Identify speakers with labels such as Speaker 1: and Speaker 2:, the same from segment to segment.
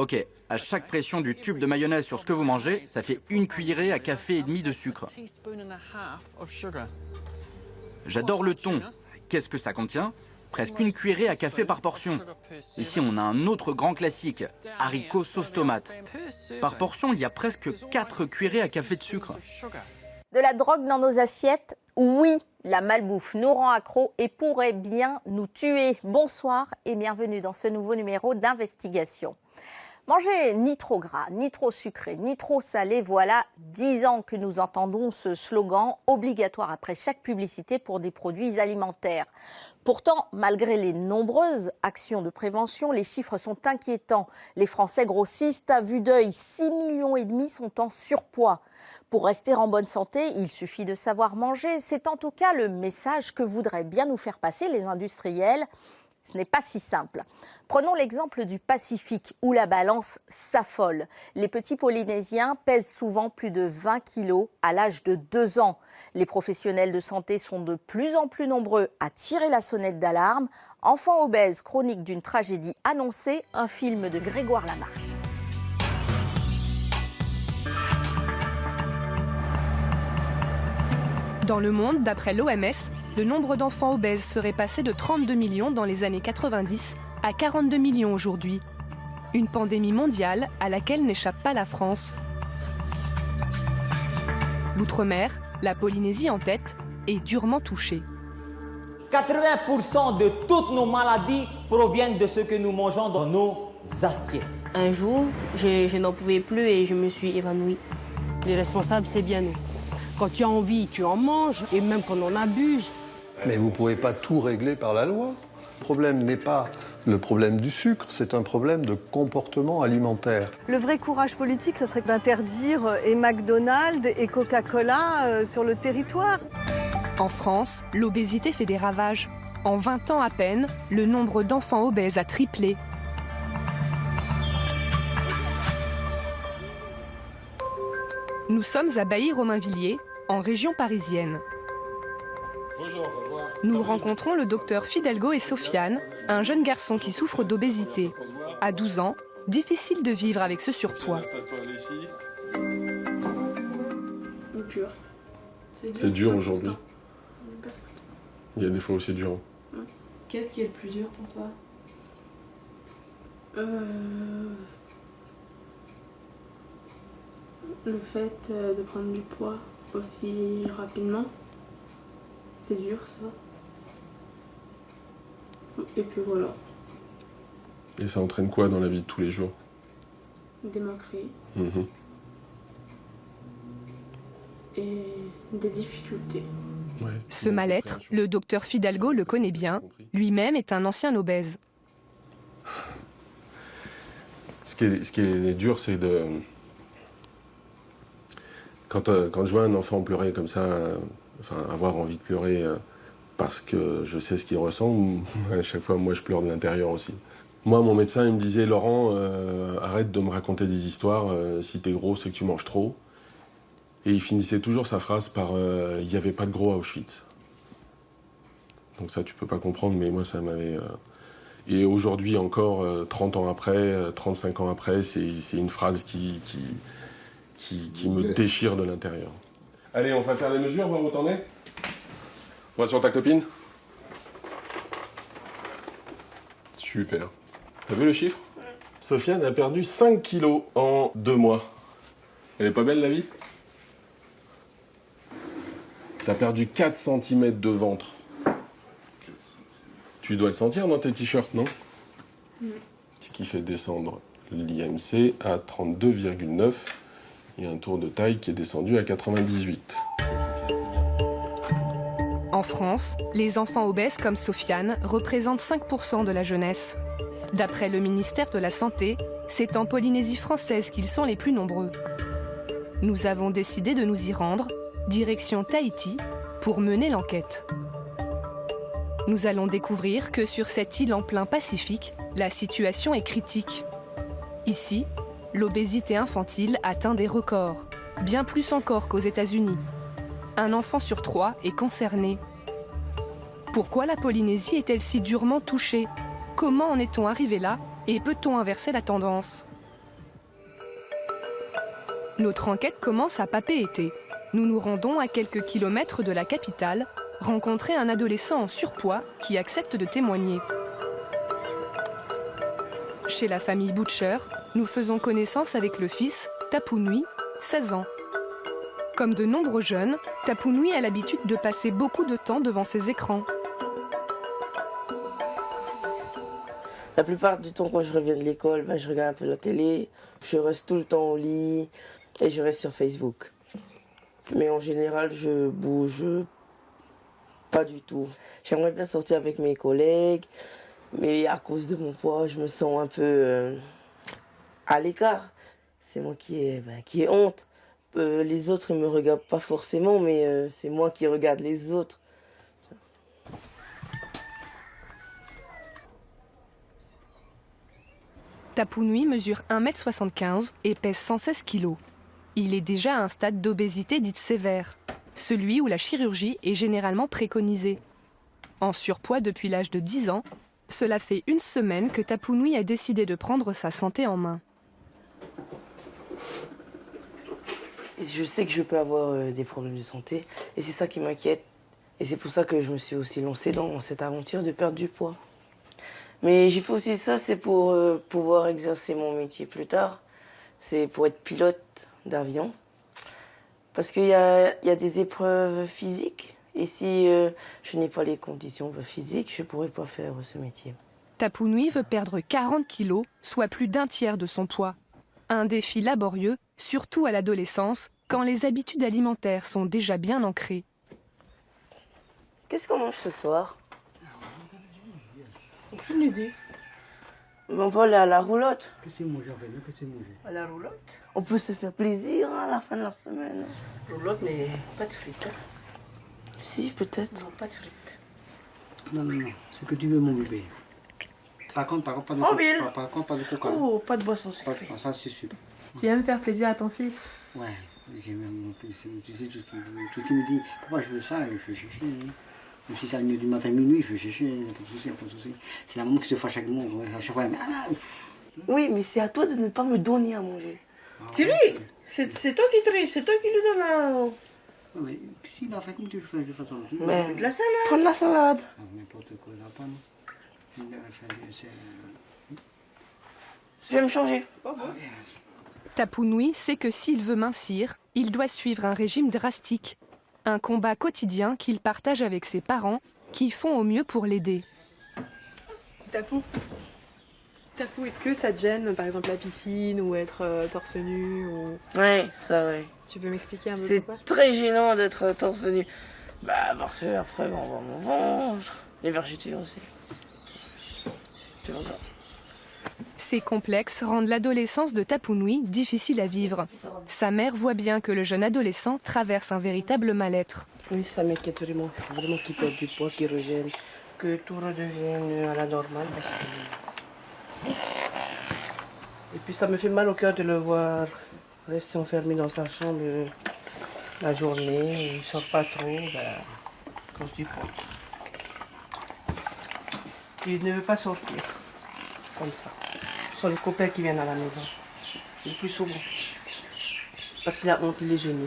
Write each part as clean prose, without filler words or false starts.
Speaker 1: Ok, à chaque pression du tube de mayonnaise sur ce que vous mangez, ça fait 1 cuillerée à café et demi de sucre. J'adore le thon. Qu'est-ce que ça contient? Presque 1 cuillerée à café par portion. Ici, on a un autre grand classique, haricots sauce tomate. Par portion, il y a presque 4 cuillerées à café de sucre.
Speaker 2: De la drogue dans nos assiettes? Oui, la malbouffe nous rend accros et pourrait bien nous tuer. Bonsoir et bienvenue dans ce nouveau numéro d'Investigation. Manger ni trop gras, ni trop sucré, ni trop salé, voilà 10 ans que nous entendons ce slogan obligatoire après chaque publicité pour des produits alimentaires. Pourtant, malgré les nombreuses actions de prévention, les chiffres sont inquiétants. Les Français grossissent à vue d'œil, 6,5 millions sont en surpoids. Pour rester en bonne santé, il suffit de savoir manger. C'est en tout cas le message que voudraient bien nous faire passer les industriels. Ce n'est pas si simple. Prenons l'exemple du Pacifique où la balance s'affole. Les petits Polynésiens pèsent souvent plus de 20 kilos à l'âge de 2 ans. Les professionnels de santé sont de plus en plus nombreux à tirer la sonnette d'alarme. Enfants obèses, chronique d'une tragédie annoncée, un film de Grégoire Lamarche.
Speaker 3: Dans le monde, d'après l'OMS, le nombre d'enfants obèses serait passé de 32 millions dans les années 90 à 42 millions aujourd'hui. Une pandémie mondiale à laquelle n'échappe pas la France. L'outre-mer, la Polynésie en tête, est durement touchée.
Speaker 4: 80% de toutes nos maladies proviennent de ce que nous mangeons dans nos assiettes.
Speaker 5: Un jour, je n'en pouvais plus et je me suis évanouie.
Speaker 6: Les responsables, c'est bien nous. Quand tu as envie, tu en manges, et même quand on abuse.
Speaker 7: Mais vous ne pouvez pas tout régler par la loi. Le problème n'est pas le problème du sucre, c'est un problème de comportement alimentaire.
Speaker 8: Le vrai courage politique, ça serait d'interdire et McDonald's et Coca-Cola sur le territoire.
Speaker 3: En France, l'obésité fait des ravages. En 20 ans à peine, le nombre d'enfants obèses a triplé. Nous sommes à Bailly-Romainvilliers, en région parisienne.
Speaker 9: Bonjour.
Speaker 3: Nous rencontrons le docteur Fidalgo et Sofiane, un jeune garçon qui souffre d'obésité. À 12 ans, difficile de vivre avec ce surpoids.
Speaker 9: C'est dur aujourd'hui. Il y a des fois où c'est dur.
Speaker 10: Qu'est-ce qui est le plus dur pour toi?
Speaker 11: Le fait de prendre du poids aussi rapidement, c'est dur ça. Et puis voilà.
Speaker 9: Et ça entraîne quoi dans la vie de tous les jours?
Speaker 11: Des moqueries. Et des difficultés.
Speaker 9: Ouais.
Speaker 3: Ce mal-être, le docteur Fidalgo le connaît bien. Lui-même est un ancien obèse.
Speaker 9: Ce qui est dur, c'est de... Quand je vois un enfant pleurer comme ça, avoir envie de pleurer parce que je sais ce qu'il ressent, à chaque fois, moi, je pleure de l'intérieur aussi. Moi, mon médecin, il me disait « Laurent, arrête de me raconter des histoires, si t'es gros, c'est que tu manges trop ». Et il finissait toujours sa phrase par « il n'y avait pas de gros à Auschwitz ». Donc ça, tu peux pas comprendre, mais moi, ça m'avait... Et aujourd'hui encore, 30 ans après, 35 ans après, c'est une phrase qui me déchire de l'intérieur. Allez, on va faire les mesures, voir où t'en es. On va sur ta copine. Super. T'as vu le chiffre? Sofiane a perdu 5 kilos en 2 mois. Elle est pas belle, la vie? T'as perdu 4 cm de ventre. Tu dois le sentir dans tes t-shirts, non? Ce qui fait descendre l'IMC à 32,9. Il y a un tour de taille qui est descendu à 98.
Speaker 3: En France, les enfants obèses comme Sofiane représentent 5% de la jeunesse. D'après le ministère de la Santé, c'est en Polynésie française qu'ils sont les plus nombreux. Nous avons décidé de nous y rendre, direction Tahiti, pour mener l'enquête. Nous allons découvrir que sur cette île en plein Pacifique, la situation est critique. Ici, l'obésité infantile atteint des records, bien plus encore qu'aux États-Unis. Un enfant sur 3 est concerné. Pourquoi la Polynésie est-elle si durement touchée? Comment en est-on arrivé là? Et peut-on inverser la tendance? Notre enquête commence à Papeete. Nous nous rendons à quelques kilomètres de la capitale, rencontrer un adolescent en surpoids qui accepte de témoigner. Chez la famille Butcher, nous faisons connaissance avec le fils, Tapunui, 16 ans. Comme de nombreux jeunes, Tapunui a l'habitude de passer beaucoup de temps devant ses écrans.
Speaker 12: La plupart du temps, quand je reviens de l'école, je regarde un peu la télé, je reste tout le temps au lit et je reste sur Facebook. Mais en général, je bouge pas du tout. J'aimerais bien sortir avec mes collègues, mais à cause de mon poids, je me sens un peu à l'écart. C'est moi qui ai honte. Les autres, ils me regardent pas forcément, mais c'est moi qui regarde les autres.
Speaker 3: Tapunui mesure 1,75 m et pèse 116 kg. Il est déjà à un stade d'obésité dite sévère, celui où la chirurgie est généralement préconisée. En surpoids depuis l'âge de 10 ans, cela fait une semaine que Tapunui a décidé de prendre sa santé en main.
Speaker 12: Je sais que je peux avoir des problèmes de santé et c'est ça qui m'inquiète. Et c'est pour ça que je me suis aussi lancée dans cette aventure de perdre du poids. Mais j'ai fait aussi ça, c'est pour pouvoir exercer mon métier plus tard. C'est pour être pilote d'avion. Parce qu'il y a des épreuves physiques. Et si je n'ai pas les conditions physiques, je ne pourrais pas faire ce métier.
Speaker 3: Tapunui veut perdre 40 kilos, soit plus d'un tiers de son poids. Un défi laborieux, surtout à l'adolescence, quand les habitudes alimentaires sont déjà bien ancrées.
Speaker 12: Qu'est-ce qu'on mange ce soir?
Speaker 6: Aucune idée.
Speaker 12: On peut aller à la roulotte.
Speaker 6: Qu'est-ce que manger avec? Qu'est-ce que manger? À la roulotte?
Speaker 12: On peut se faire plaisir à la fin de la semaine.
Speaker 6: Roulotte, mais pas de frites.
Speaker 12: Si, peut-être.
Speaker 6: Non, pas de frites. Non, c'est que tu veux, mon bébé. Par contre, pas de coca. Oh, pas de boisson sucrée.
Speaker 10: Ça, c'est super.
Speaker 5: Tu aimes faire plaisir à ton fils?
Speaker 10: Ouais, j'aime mon fils. Tu sais, tout qui me dit, pourquoi je veux ça, je vais chercher. Même si c'est à 1h du matin, minuit, je vais chercher, pas de souci. C'est la maman qui se fâche avec moi. À chaque fois, elle me dit,
Speaker 12: oui, mais c'est à toi de ne pas me donner à manger.
Speaker 6: C'est lui. C'est toi qui trie, c'est toi qui lui donne la...
Speaker 10: mais si, il a fait comme tu le fais, de façon.
Speaker 12: Mais
Speaker 6: de la salade.
Speaker 12: Prends de la salade.
Speaker 10: N'importe quoi, il n'a pas, non.
Speaker 12: Je vais me changer.
Speaker 3: Tapunui sait que s'il veut mincir, il doit suivre un régime drastique. Un combat quotidien qu'il partage avec ses parents, qui font au mieux pour l'aider.
Speaker 10: Tapou, est-ce que ça te gêne, par exemple, la piscine ou être torse nu ou...
Speaker 12: Ouais, ça, ouais.
Speaker 10: Tu peux m'expliquer un peu
Speaker 12: C'est
Speaker 10: pourquoi?
Speaker 12: très gênant d'être torse nu. Parce que après, on voit mon ventre, les vergetures aussi. C'est pour ça.
Speaker 3: Ces complexes rendent l'adolescence de Tapunui difficile à vivre. Sa mère voit bien que le jeune adolescent traverse un véritable mal-être.
Speaker 12: Oui, ça m'inquiète vraiment. Vraiment qu'il perde du poids, qu'il revienne, que tout redevienne à la normale. Et puis ça me fait mal au cœur de le voir rester enfermé dans sa chambre la journée. Il ne sort pas trop à cause du poids. Il ne veut pas sortir comme ça. Ce sont les copains qui viennent à la maison. Le plus souvent. Parce qu'il a honte, il est gêné.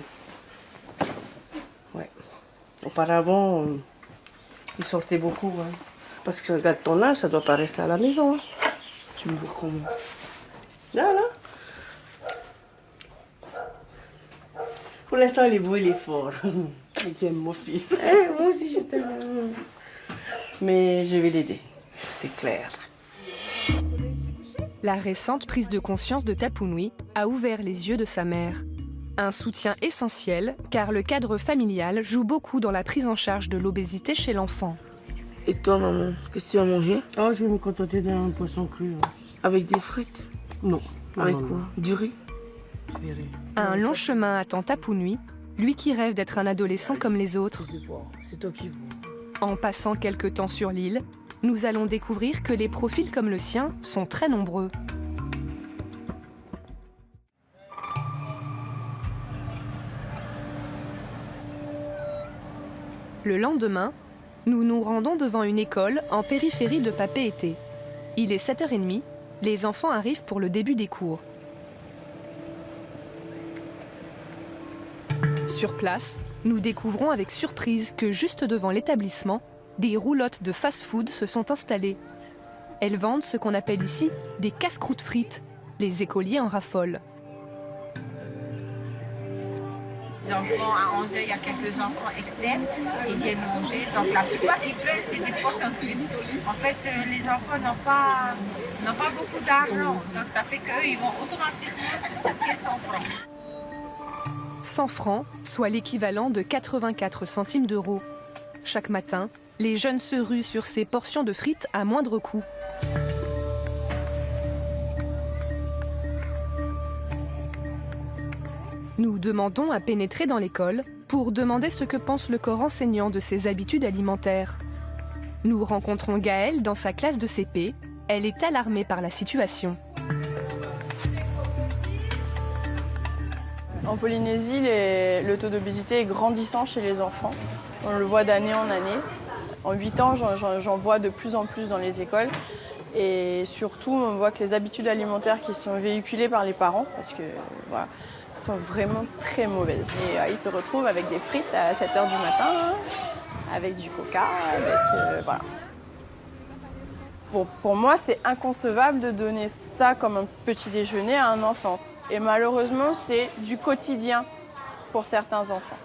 Speaker 12: Ouais. Auparavant, il sortait beaucoup. Hein. Parce que regarde ton âge, ça doit pas rester à la maison. Hein. Tu me vois comment? Là. Pour l'instant, il est beau, il est fort. J'aime mon fils. Moi aussi, je t'aime. Mais je vais l'aider, c'est clair.
Speaker 3: La récente prise de conscience de Tapunui a ouvert les yeux de sa mère. Un soutien essentiel, car le cadre familial joue beaucoup dans la prise en charge de l'obésité chez l'enfant.
Speaker 12: Et toi, maman, qu'est-ce que tu as mangé?
Speaker 6: Oh, je vais me contenter d'un poisson cru. Hein.
Speaker 12: Avec des frites?
Speaker 6: Non.
Speaker 12: Avec quoi? Du riz?
Speaker 3: Un long chemin attend Tapunui, lui qui rêve d'être un adolescent comme les autres.
Speaker 12: C'est toi qui vois.
Speaker 3: En passant quelque temps sur l'île, nous allons découvrir que les profils comme le sien sont très nombreux. Le lendemain, nous nous rendons devant une école en périphérie de Papeete. Il est 7h30, les enfants arrivent pour le début des cours. Sur place, nous découvrons avec surprise que juste devant l'établissement, des roulottes de fast-food se sont installées. Elles vendent ce qu'on appelle ici des casse-croûtes frites. Les écoliers en raffolent.
Speaker 13: Les enfants, à 11h, il y a quelques enfants externes, ils viennent manger. Donc la plupart qui prennent, c'est des portions de frites. En fait, les enfants n'ont pas beaucoup d'argent. Donc ça fait qu'eux, ils vont automatiquement sur tout ce qui est 100 francs.
Speaker 3: 100 francs, soit l'équivalent de 84 centimes d'euros. Chaque matin, les jeunes se ruent sur ces portions de frites à moindre coût. Nous demandons à pénétrer dans l'école pour demander ce que pense le corps enseignant de ses habitudes alimentaires. Nous rencontrons Gaëlle dans sa classe de CP. Elle est alarmée par la situation.
Speaker 14: En Polynésie, le taux d'obésité est grandissant chez les enfants. On le voit d'année en année. En 8 ans, j'en vois de plus en plus dans les écoles. Et surtout, on voit que les habitudes alimentaires qui sont véhiculées par les parents, parce que voilà, sont vraiment très mauvaises. Et ils se retrouvent avec des frites à 7h du matin, avec du coca, avec voilà. Bon, pour moi, c'est inconcevable de donner ça comme un petit déjeuner à un enfant. Et malheureusement, c'est du quotidien pour certains enfants.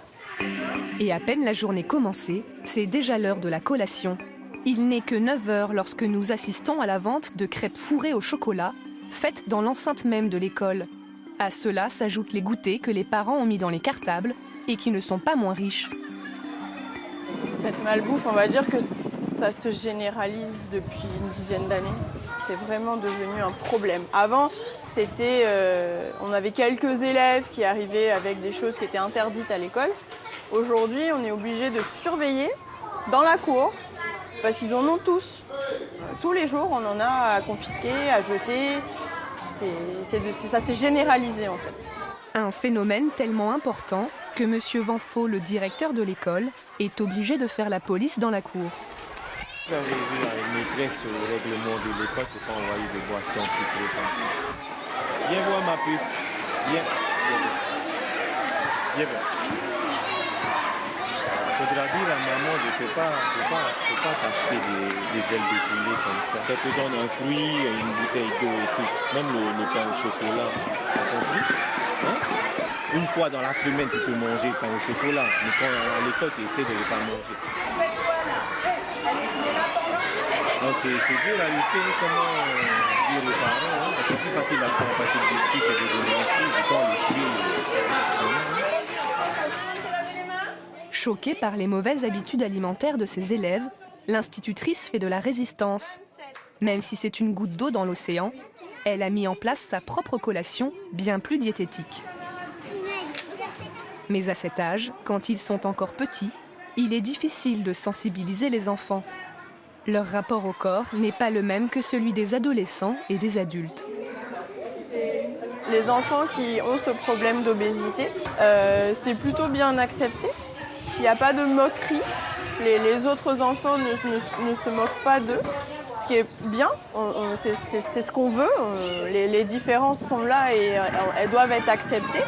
Speaker 3: Et à peine la journée commencée, c'est déjà l'heure de la collation. Il n'est que 9h lorsque nous assistons à la vente de crêpes fourrées au chocolat, faites dans l'enceinte même de l'école. À cela s'ajoutent les goûters que les parents ont mis dans les cartables et qui ne sont pas moins riches.
Speaker 14: Cette malbouffe, on va dire que ça se généralise depuis une dizaine d'années. C'est vraiment devenu un problème. Avant, on avait quelques élèves qui arrivaient avec des choses qui étaient interdites à l'école. Aujourd'hui, on est obligé de surveiller dans la cour parce qu'ils en ont tous. Tous les jours, on en a à confisquer, à jeter. Ça s'est généralisé en fait.
Speaker 3: Un phénomène tellement important que M. Vanfo, le directeur de l'école, est obligé de faire la police dans la cour.
Speaker 15: J'avais vu la maîtresse au règlement de l'école pour pas envoyer des boissons sucrées. Viens voir ma puce. Viens. Viens voir. Il faudra dire à maman de ne pas t'acheter des ailes de poulet comme ça. Tu te donnes un fruit, une bouteille d'eau et tout. Même le pain au chocolat. T'as compris hein? Une fois dans la semaine, tu peux manger le pain au chocolat. Mais quand à l'école, tu essaies de ne pas manger. C'est dur à lutter, comment dire aux parents. Hein? C'est plus facile d'acheter un paquet de biscuits que de donner un fruit. Quand le fruit.
Speaker 3: Choquée par les mauvaises habitudes alimentaires de ses élèves, l'institutrice fait de la résistance. Même si c'est une goutte d'eau dans l'océan, elle a mis en place sa propre collation bien plus diététique. Mais à cet âge, quand ils sont encore petits, il est difficile de sensibiliser les enfants. Leur rapport au corps n'est pas le même que celui des adolescents et des adultes.
Speaker 14: Les enfants qui ont ce problème d'obésité, c'est plutôt bien accepté. Il n'y a pas de moquerie. Les autres enfants ne se moquent pas d'eux. Ce qui est bien, c'est ce qu'on veut. Les différences sont là et elles doivent être acceptées.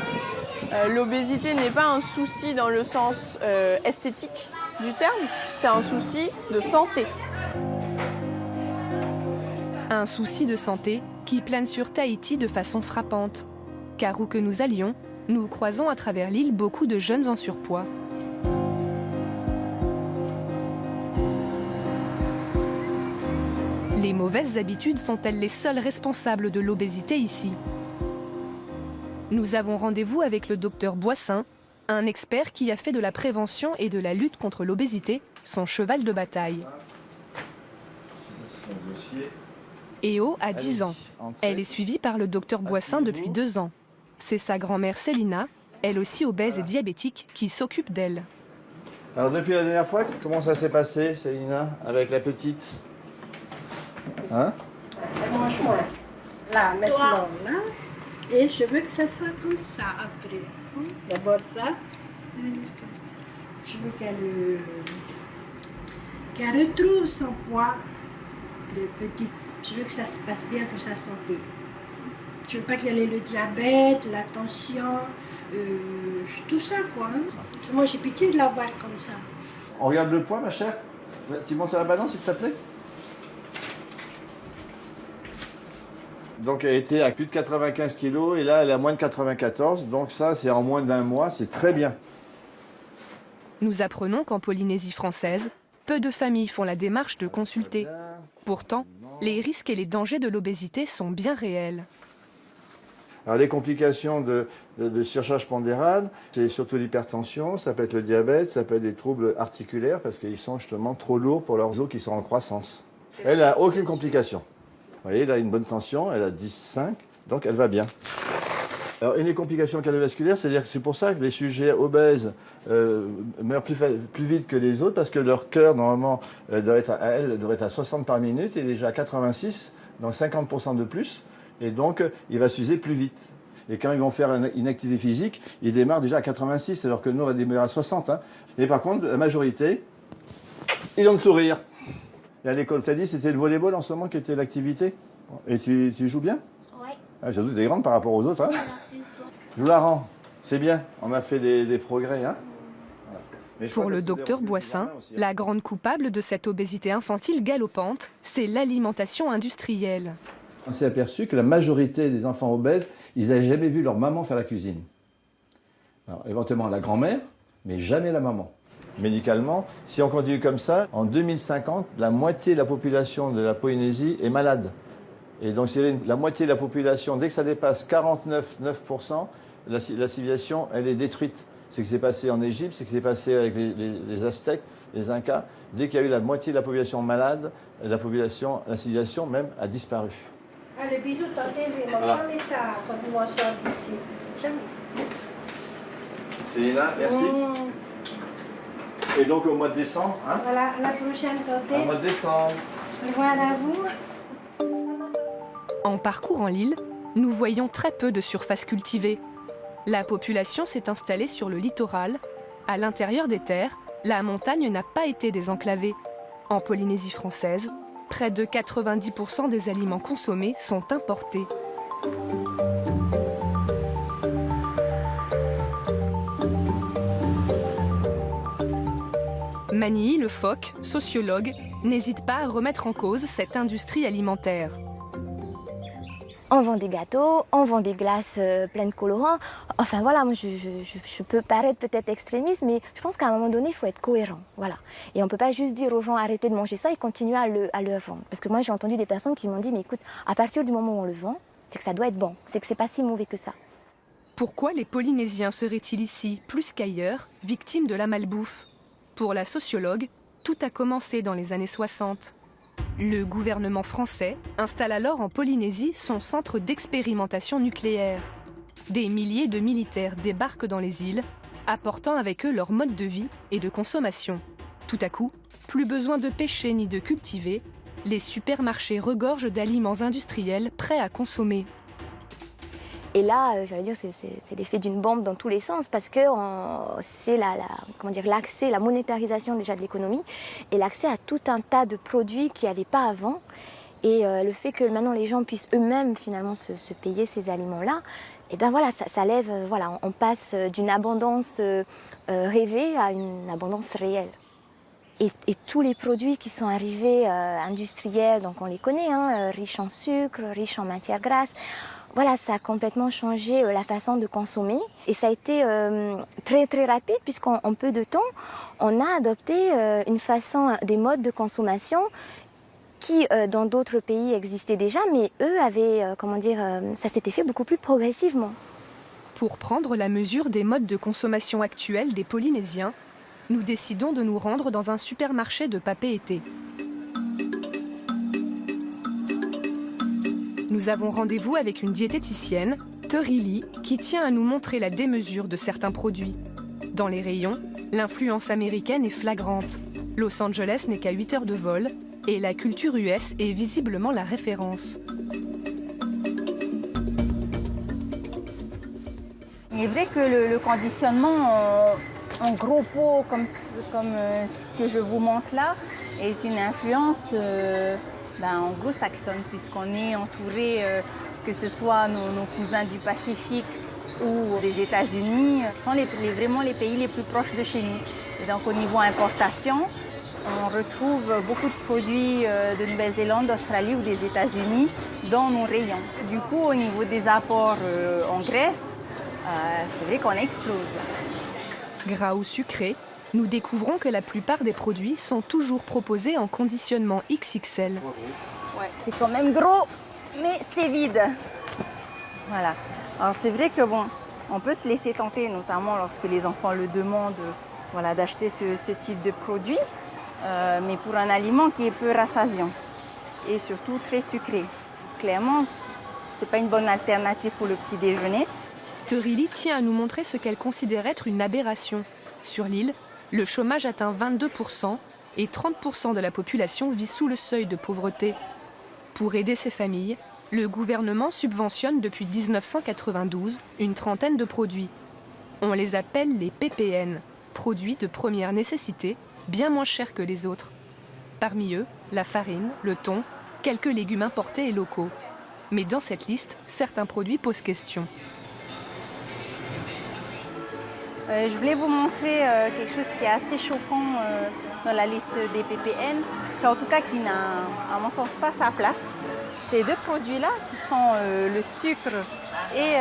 Speaker 14: L'obésité n'est pas un souci dans le sens esthétique du terme, c'est un souci de santé.
Speaker 3: Un souci de santé qui plane sur Tahiti de façon frappante. Car où que nous allions, nous croisons à travers l'île beaucoup de jeunes en surpoids. Les mauvaises habitudes sont-elles les seules responsables de l'obésité ici? Nous avons rendez-vous avec le docteur Boissin, un expert qui a fait de la prévention et de la lutte contre l'obésité son cheval de bataille. Eo a 10 ans. Elle est suivie par le docteur Boissin depuis 2 ans. C'est sa grand-mère Célina, elle aussi obèse et diabétique, qui s'occupe d'elle.
Speaker 16: Alors depuis la dernière fois, comment ça s'est passé, Célina, avec la petite? Hein?
Speaker 17: Elle mange moins. Là, maintenant, là. Et je veux que ça soit comme ça après. D'abord ça, comme ça. Je veux qu'elle retrouve son poids de petite. Je veux que ça se passe bien pour sa santé. Je veux pas qu'elle ait le diabète, la tension, tout ça, quoi. Hein. Moi, j'ai pitié de la voir comme ça.
Speaker 16: On regarde le poids, ma chère. Tu montes à la balance, s'il te plaît. Donc elle était à plus de 95 kg et là elle est à moins de 94. Donc ça c'est en moins d'un mois, c'est très bien.
Speaker 3: Nous apprenons qu'en Polynésie française, peu de familles font la démarche de consulter. Pourtant, les risques et les dangers de l'obésité sont bien réels.
Speaker 16: Alors les complications de surcharge pondérale, c'est surtout l'hypertension, ça peut être le diabète, ça peut être des troubles articulaires parce qu'ils sont justement trop lourds pour leurs os qui sont en croissance. Elle n'a aucune complication. Vous voyez, elle a une bonne tension, elle a 10,5, donc elle va bien. Alors, une des complications cardiovasculaires, c'est-à-dire que c'est pour ça que les sujets obèses meurent plus vite que les autres, parce que leur cœur, normalement, devrait être à 60 par minute, et déjà à 86, donc 50% de plus, et donc il va s'user plus vite. Et quand ils vont faire une activité physique, ils démarrent déjà à 86, alors que nous, on va démarrer à 60. Hein. Et par contre, la majorité, ils ont le sourire. Et à l'école, tu as dit, c'était le volleyball en ce moment qui était l'activité. Et tu joues bien? Oui. Ah, j'ai des grandes par rapport aux autres. Hein. Je vous la rends. C'est bien. On a fait des progrès. Hein. Voilà.
Speaker 3: Pour le docteur Boissin, la grande coupable de cette obésité infantile galopante, c'est l'alimentation industrielle.
Speaker 16: On s'est aperçu que la majorité des enfants obèses, ils n'avaient jamais vu leur maman faire la cuisine. Alors, éventuellement la grand-mère, mais jamais la maman. Médicalement, si on continue comme ça, en 2050, la moitié de la population de la Polynésie est malade. Et donc, si la moitié de la population, dès que ça dépasse 49,9%, la civilisation, elle est détruite. C'est ce qui s'est passé en Égypte, c'est ce qui s'est passé avec les Aztèques, les Incas. Dès qu'il y a eu la moitié de la population malade, la civilisation même a disparu.
Speaker 17: Allez, bisous, tantôt, mais moi, jamais ça quand on sort d'ici. Jamais.
Speaker 16: Célina, merci. Et donc au mois de décembre, hein?
Speaker 17: Voilà, la prochaine tantôt.
Speaker 16: Au mois de décembre.
Speaker 17: Voilà vous.
Speaker 3: En parcourant l'île, nous voyons très peu de surface cultivée. La population s'est installée sur le littoral. À l'intérieur des terres, la montagne n'a pas été désenclavée. En Polynésie française, près de 90% des aliments consommés sont importés. Mani Le Phoc, sociologue, n'hésite pas à remettre en cause cette industrie alimentaire.
Speaker 18: On vend des gâteaux, on vend des glaces pleines de colorants. Enfin voilà, moi je peux paraître peut-être extrémiste, mais je pense qu'à un moment donné, il faut être cohérent. Voilà. Et on ne peut pas juste dire aux gens arrêtez de manger ça et continuer à le vendre. Parce que moi j'ai entendu des personnes qui m'ont dit mais écoute, à partir du moment où on le vend, c'est que ça doit être bon, c'est que c'est pas si mauvais que ça.
Speaker 3: Pourquoi les Polynésiens seraient-ils ici, plus qu'ailleurs, victimes de la malbouffe? Pour la sociologue, tout a commencé dans les années 60. Le gouvernement français installe alors en Polynésie son centre d'expérimentation nucléaire. Des milliers de militaires débarquent dans les îles, apportant avec eux leur mode de vie et de consommation. Tout à coup, plus besoin de pêcher ni de cultiver, les supermarchés regorgent d'aliments industriels prêts à consommer.
Speaker 18: Et là, j'allais dire, c'est l'effet d'une bombe dans tous les sens parce que c'est l'accès, la monétarisation déjà de l'économie et l'accès à tout un tas de produits qu'il n'y avait pas avant. Et le fait que maintenant les gens puissent eux-mêmes finalement se payer ces aliments-là, et ben voilà, ça lève, voilà, on passe d'une abondance rêvée à une abondance réelle. Et tous les produits qui sont arrivés industriels, donc on les connaît, hein, riches en sucre, riches en matières grasses. Voilà, ça a complètement changé la façon de consommer et ça a été très très rapide puisqu'en peu de temps, on a adopté une façon, des modes de consommation qui dans d'autres pays existaient déjà, mais eux avaient, ça s'était fait beaucoup plus progressivement.
Speaker 3: Pour prendre la mesure des modes de consommation actuels des Polynésiens, nous décidons de nous rendre dans un supermarché de Papeete. Nous avons rendez-vous avec une diététicienne, Terili, qui tient à nous montrer la démesure de certains produits. Dans les rayons, l'influence américaine est flagrante. Los Angeles n'est qu'à 8 heures de vol et la culture US est visiblement la référence.
Speaker 19: Il est vrai que le conditionnement en gros pots comme ce que je vous montre là est une influence anglo-saxonne puisqu'on est entouré, que ce soit nos cousins du Pacifique ou des États-Unis sont vraiment les pays les plus proches de chez nous. Et donc au niveau importation, on retrouve beaucoup de produits de Nouvelle-Zélande, d'Australie ou des États-Unis dans nos rayons. Du coup, au niveau des apports en graisse, c'est vrai qu'on explose.
Speaker 3: Gras ou sucré, nous découvrons que la plupart des produits sont toujours proposés en conditionnement XXL.
Speaker 19: Ouais, c'est quand même gros, mais c'est vide. Voilà. Alors c'est vrai que bon, on peut se laisser tenter, notamment lorsque les enfants le demandent, voilà, d'acheter ce type de produit, mais pour un aliment qui est peu rassasiant et surtout très sucré. Clairement, c'est pas une bonne alternative pour le petit déjeuner.
Speaker 3: Teurili tient à nous montrer ce qu'elle considère être une aberration. Sur l'île, le chômage atteint 22% et 30% de la population vit sous le seuil de pauvreté. Pour aider ces familles, le gouvernement subventionne depuis 1992 une trentaine de produits. On les appelle les PPN, produits de première nécessité, bien moins chers que les autres. Parmi eux, la farine, le thon, quelques légumes importés et locaux. Mais dans cette liste, certains produits posent question.
Speaker 19: Je voulais vous montrer quelque chose qui est assez choquant dans la liste des PPN, en tout cas qui n'a, à mon sens, pas sa place. Ces deux produits-là, ce sont le sucre et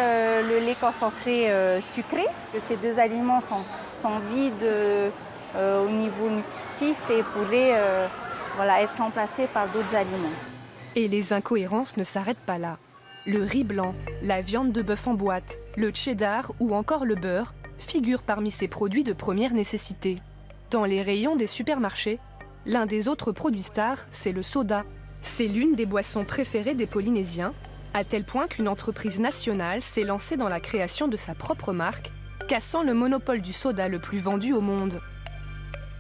Speaker 19: le lait concentré sucré. Ces deux aliments sont vides au niveau nutritif et pourraient être remplacés par d'autres aliments.
Speaker 3: Et les incohérences ne s'arrêtent pas là. Le riz blanc, la viande de bœuf en boîte, le cheddar ou encore le beurre figurent parmi ces produits de première nécessité. Dans les rayons des supermarchés, l'un des autres produits stars, c'est le soda. C'est l'une des boissons préférées des Polynésiens, à tel point qu'une entreprise nationale s'est lancée dans la création de sa propre marque, cassant le monopole du soda le plus vendu au monde.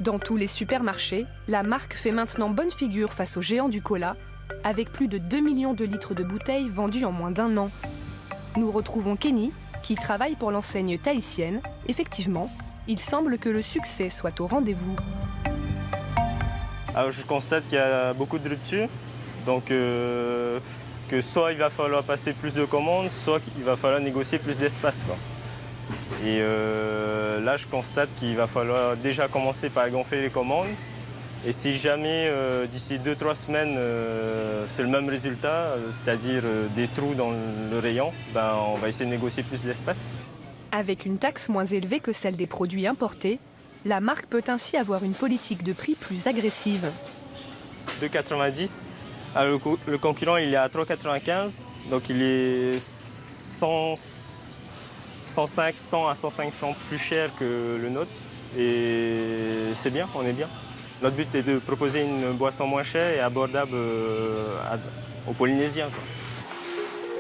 Speaker 3: Dans tous les supermarchés, la marque fait maintenant bonne figure face aux géants du cola, avec plus de 2 millions de litres de bouteilles vendues en moins d'1 an. Nous retrouvons Kenny, qui travaille pour l'enseigne tahitienne. Effectivement, il semble que le succès soit au rendez-vous.
Speaker 20: Alors, je constate qu'il y a beaucoup de ruptures, donc que soit il va falloir passer plus de commandes, soit il va falloir négocier plus d'espace. Et là, je constate qu'il va falloir déjà commencer par gonfler les commandes. Et si jamais, d'ici 2-3 semaines, c'est le même résultat, c'est-à-dire des trous dans le rayon, on va essayer de négocier plus d'espace.
Speaker 3: Avec une taxe moins élevée que celle des produits importés, la marque peut ainsi avoir une politique de prix plus agressive.
Speaker 20: 2,90 €. Le concurrent, il est à 3,95 €, donc il est 105, 100 à 105 francs plus cher que le nôtre. Et c'est bien, on est bien. Notre but est de proposer une boisson moins chère et abordable aux Polynésiens.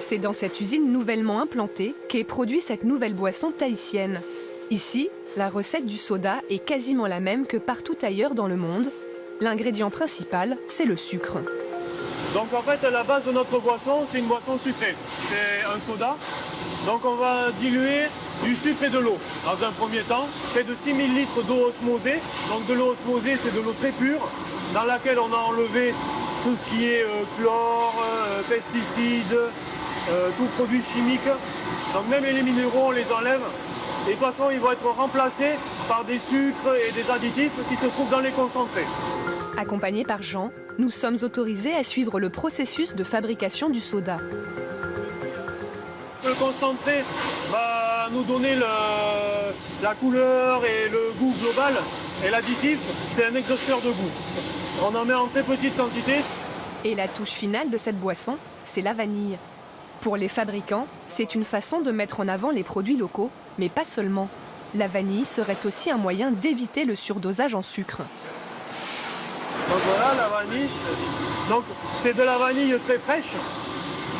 Speaker 3: C'est dans cette usine nouvellement implantée qu'est produite cette nouvelle boisson tahitienne. Ici, la recette du soda est quasiment la même que partout ailleurs dans le monde. L'ingrédient principal, c'est le sucre.
Speaker 21: Donc en fait, la base de notre boisson, c'est une boisson sucrée. C'est un soda. Donc on va diluer du sucre et de l'eau. Dans un premier temps, près de 6000 litres d'eau osmosée. Donc de l'eau osmosée, c'est de l'eau très pure, dans laquelle on a enlevé tout ce qui est chlore, pesticides, tout produit chimique. Donc même les minéraux, on les enlève. Et de toute façon, ils vont être remplacés par des sucres et des additifs qui se trouvent dans les concentrés.
Speaker 3: Accompagnés par Jean, nous sommes autorisés à suivre le processus de fabrication du soda.
Speaker 21: Le concentré va nous donner la couleur et le goût global. Et l'additif, c'est un exhausteur de goût. On en met en très petite quantité.
Speaker 3: Et la touche finale de cette boisson, c'est la vanille. Pour les fabricants, c'est une façon de mettre en avant les produits locaux, mais pas seulement. La vanille serait aussi un moyen d'éviter le surdosage en sucre.
Speaker 21: Donc voilà la vanille. Donc c'est de la vanille très fraîche.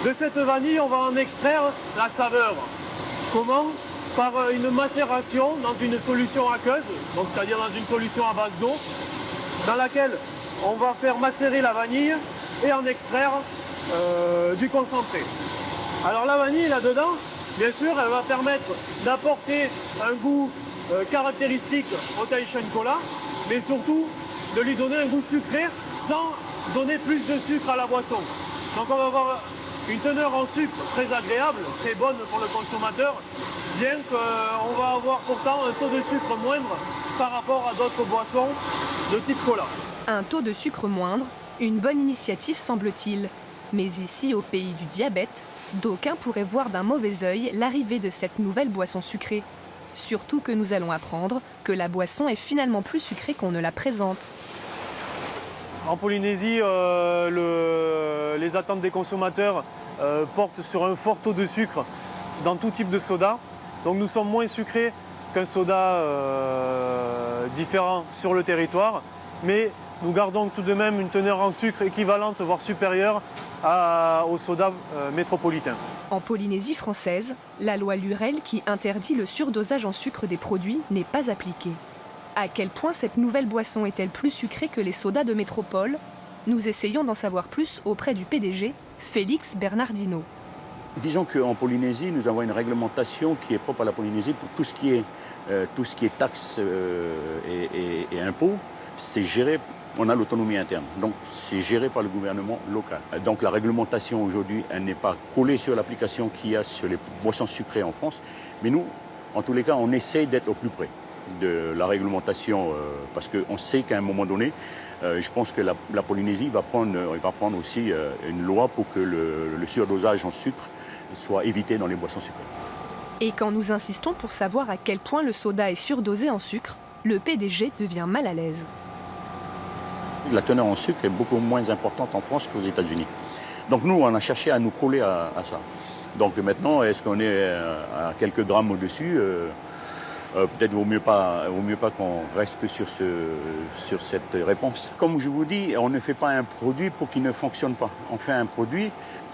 Speaker 21: De cette vanille, on va en extraire la saveur. Comment? Par une macération dans une solution aqueuse, donc c'est-à-dire dans une solution à base d'eau, dans laquelle on va faire macérer la vanille et en extraire du concentré. Alors la vanille là-dedans, bien sûr, elle va permettre d'apporter un goût caractéristique au Tahitian Cola, mais surtout de lui donner un goût sucré sans donner plus de sucre à la boisson. Donc on va avoir une teneur en sucre très agréable, très bonne pour le consommateur, bien qu'on va avoir pourtant un taux de sucre moindre par rapport à d'autres boissons de type cola.
Speaker 3: Un taux de sucre moindre, une bonne initiative semble-t-il. Mais ici, au pays du diabète, d'aucuns pourraient voir d'un mauvais œil l'arrivée de cette nouvelle boisson sucrée. Surtout que nous allons apprendre que la boisson est finalement plus sucrée qu'on ne la présente.
Speaker 21: En Polynésie, les attentes des consommateurs portent sur un fort taux de sucre dans tout type de soda. Donc nous sommes moins sucrés qu'un soda différent sur le territoire, mais nous gardons tout de même une teneur en sucre équivalente, voire supérieure au soda métropolitain.
Speaker 3: En Polynésie française, la loi Lurel qui interdit le surdosage en sucre des produits n'est pas appliquée. À quel point cette nouvelle boisson est-elle plus sucrée que les sodas de métropole? Nous essayons d'en savoir plus auprès du PDG, Félix Bernardino.
Speaker 1: Disons qu'en Polynésie, nous avons une réglementation qui est propre à la Polynésie pour tout ce qui est taxes et impôts. C'est géré, on a l'autonomie interne, donc c'est géré par le gouvernement local. Donc la réglementation aujourd'hui, elle n'est pas collée sur l'application qu'il y a sur les boissons sucrées en France, mais nous, en tous les cas, on essaye d'être au plus près de la réglementation parce qu'on sait qu'à un moment donné, je pense que la Polynésie va prendre aussi une loi pour que le surdosage en sucre soit évité dans les boissons sucrées.
Speaker 3: Et quand nous insistons pour savoir à quel point le soda est surdosé en sucre, le PDG devient mal à l'aise.
Speaker 1: La teneur en sucre est beaucoup moins importante en France qu'aux États-Unis. Donc nous, on a cherché à nous coller à ça. Donc maintenant, est-ce qu'on est à quelques grammes au-dessus peut-être vaut mieux pas qu'on reste sur cette réponse. Comme je vous dis, on ne fait pas un produit pour qu'il ne fonctionne pas. On fait un produit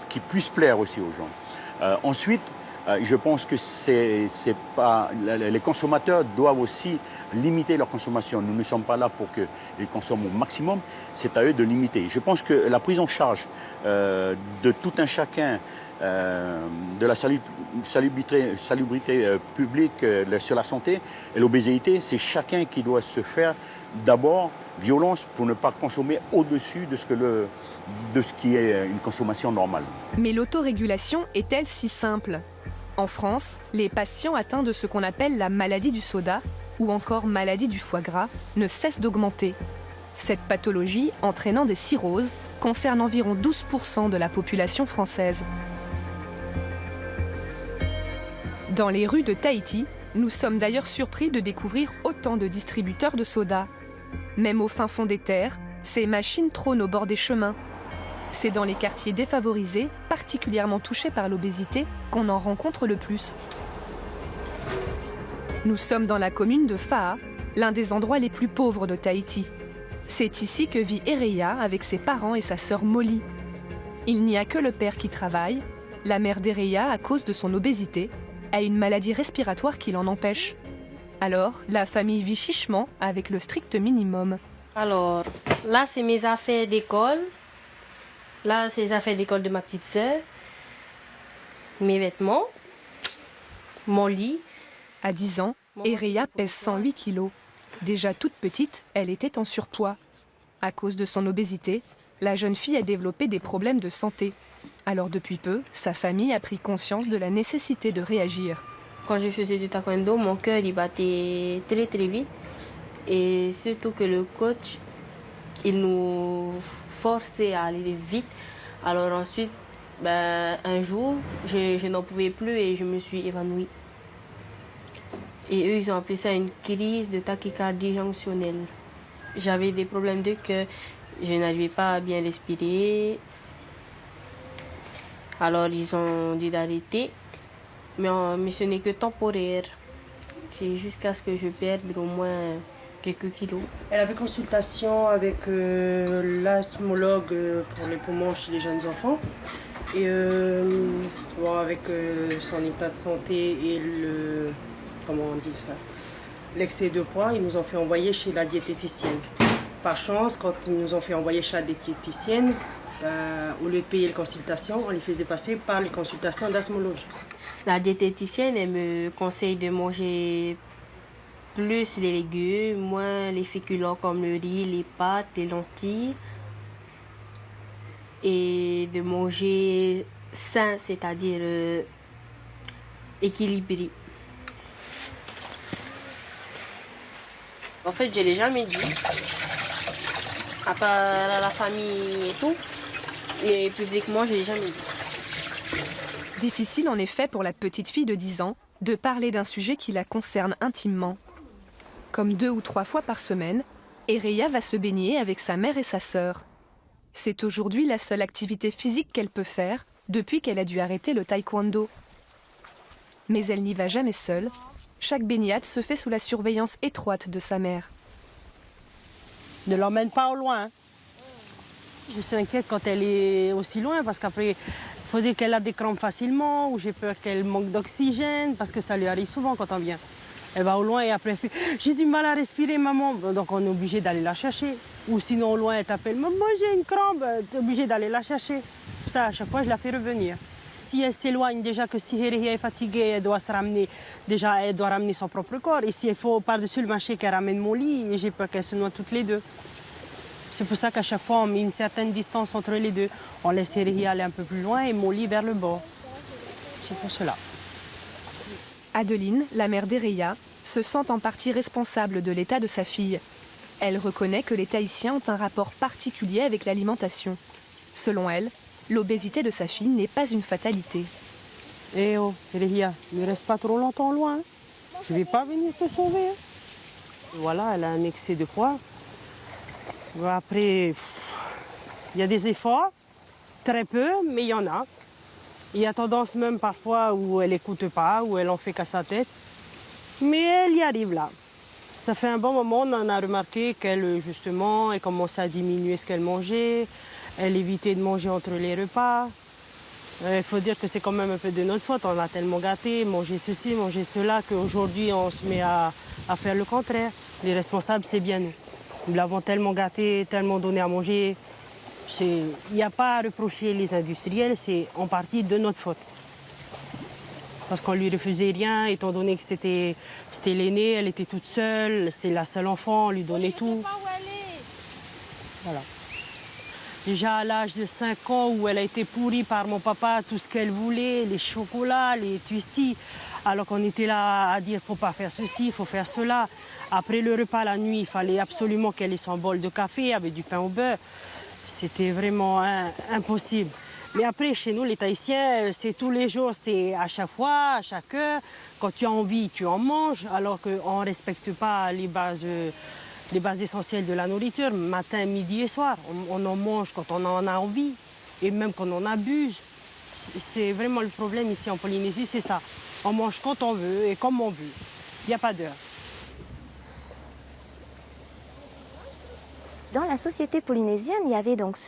Speaker 1: qui puisse plaire aussi aux gens. Ensuite, je pense que les consommateurs doivent aussi limiter leur consommation. Nous ne sommes pas là pour qu'ils consomment au maximum, c'est à eux de limiter. Je pense que la prise en charge de tout un chacun, de la salubrité publique sur la santé et l'obésité, c'est chacun qui doit se faire d'abord violence pour ne pas consommer au-dessus de ce qui est une consommation normale.
Speaker 3: Mais l'autorégulation est-elle si simple? En France, les patients atteints de ce qu'on appelle la maladie du soda ou encore maladie du foie gras ne cessent d'augmenter. Cette pathologie, entraînant des cirrhoses, concerne environ 12% de la population française. Dans les rues de Tahiti, nous sommes d'ailleurs surpris de découvrir autant de distributeurs de soda. Même au fin fond des terres, ces machines trônent au bord des chemins. C'est dans les quartiers défavorisés, particulièrement touchés par l'obésité, qu'on en rencontre le plus. Nous sommes dans la commune de Fa'a, l'un des endroits les plus pauvres de Tahiti. C'est ici que vit Ereya avec ses parents et sa sœur Molly. Il n'y a que le père qui travaille. La mère d'Ereya, à cause de son obésité, a une maladie respiratoire qui l'en empêche. Alors, la famille vit chichement avec le strict minimum.
Speaker 5: Alors, là, c'est mes affaires d'école. Là, c'est les affaires d'école de ma petite sœur. Mes vêtements. Mon lit.
Speaker 3: À 10 ans, Ereya pèse 108 kilos. Déjà toute petite, elle était en surpoids. À cause de son obésité, la jeune fille a développé des problèmes de santé. Alors depuis peu, sa famille a pris conscience de la nécessité de réagir.
Speaker 5: Quand je faisais du taekwondo, mon cœur il battait très très vite. Et surtout que le coach, il nous forçait à aller vite. Alors ensuite, un jour, je n'en pouvais plus et je me suis évanouie. Et eux, ils ont appelé ça une crise de tachycardie jonctionnelle. J'avais des problèmes de cœur, je n'arrivais pas à bien respirer. Alors ils ont dit d'arrêter, mais ce n'est que temporaire. C'est jusqu'à ce que je perde au moins quelques kilos.
Speaker 22: Elle avait consultation avec l'asthmologue pour les poumons chez les jeunes enfants. Et avec son état de santé et l'excès de poids, ils nous ont fait envoyer chez la diététicienne. Par chance, quand ils nous ont fait envoyer chez la diététicienne, au lieu de payer les consultations, on les faisait passer par les consultations d'asthmologue.
Speaker 5: La diététicienne, elle me conseille de manger plus les légumes, moins les féculents comme le riz, les pâtes, les lentilles. Et de manger sain, c'est-à-dire équilibré. En fait, je ne l'ai jamais dit, à part la famille et tout, mais publiquement, je ne l'ai jamais dit.
Speaker 3: Difficile en effet pour la petite fille de 10 ans de parler d'un sujet qui la concerne intimement. Comme 2 ou 3 fois par semaine, Ereya va se baigner avec sa mère et sa sœur. C'est aujourd'hui la seule activité physique qu'elle peut faire depuis qu'elle a dû arrêter le taekwondo. Mais elle n'y va jamais seule. Chaque baignade se fait sous la surveillance étroite de sa mère.
Speaker 22: Ne l'emmène pas au loin. Je suis inquiète quand elle est aussi loin parce qu'après, il faut dire qu'elle a des crampes facilement ou j'ai peur qu'elle manque d'oxygène parce que ça lui arrive souvent quand on vient. Elle va au loin et après elle fait « j'ai du mal à respirer maman ». Donc on est obligé d'aller la chercher. Ou sinon au loin elle t'appelle « maman j'ai une crampe », tu es obligé d'aller la chercher. Ça à chaque fois je la fais revenir. Si elle s'éloigne, déjà que si Ereya est fatiguée, elle doit se ramener. Déjà elle doit ramener son propre corps. Et si il faut par-dessus le marché qu'elle ramène mon lit, et j'ai peur qu'elles se noient toutes les deux. C'est pour ça qu'à chaque fois on met une certaine distance entre les deux. On laisse Ereya aller un peu plus loin et mon lit vers le bord. C'est pour cela.
Speaker 3: Adeline, la mère d'Ereya, se sent en partie responsable de l'état de sa fille. Elle reconnaît que les Tahitiens ont un rapport particulier avec l'alimentation. Selon elle, l'obésité de sa fille n'est pas une fatalité.
Speaker 22: Eh oh, Ereya, ne reste pas trop longtemps loin. Je ne vais pas venir te sauver. Voilà, elle a un excès de poids. Après, il y a des efforts, très peu, mais il y en a. Il y a tendance même parfois où elle n'écoute pas, où elle en fait qu'à sa tête. Mais elle y arrive là. Ça fait un bon moment, on en a remarqué qu'elle, justement, elle commençait à diminuer ce qu'elle mangeait. Elle évitait de manger entre les repas. Il faut dire que c'est quand même un peu de notre faute. On a tellement gâté, mangé ceci, mangé cela, qu'aujourd'hui on se met à faire le contraire. Les responsables, c'est bien nous. Nous l'avons tellement gâté, tellement donné à manger. Il n'y a pas à reprocher les industriels, c'est en partie de notre faute. Parce qu'on ne lui refusait rien, étant donné que c'était l'aînée, elle était toute seule, c'est la seule enfant, on lui donnait tout. Voilà. Déjà à l'âge de 5 ans, où elle a été pourrie par mon papa, tout ce qu'elle voulait, les chocolats, les twisties, alors qu'on était là à dire, il ne faut pas faire ceci, il faut faire cela. Après le repas la nuit, il fallait absolument qu'elle ait son bol de café avec du pain au beurre. C'était vraiment impossible. Mais après, chez nous, les Tahitiens, c'est tous les jours, c'est à chaque fois, à chaque heure. Quand tu as envie, tu en manges, alors qu'on ne respecte pas les bases essentielles de la nourriture, matin, midi et soir. On en mange quand on en a envie, et même quand on abuse. C'est vraiment le problème ici en Polynésie, c'est ça. On mange quand on veut et comme on veut. Il n'y a pas d'heure.
Speaker 18: Dans la société polynésienne, il y avait donc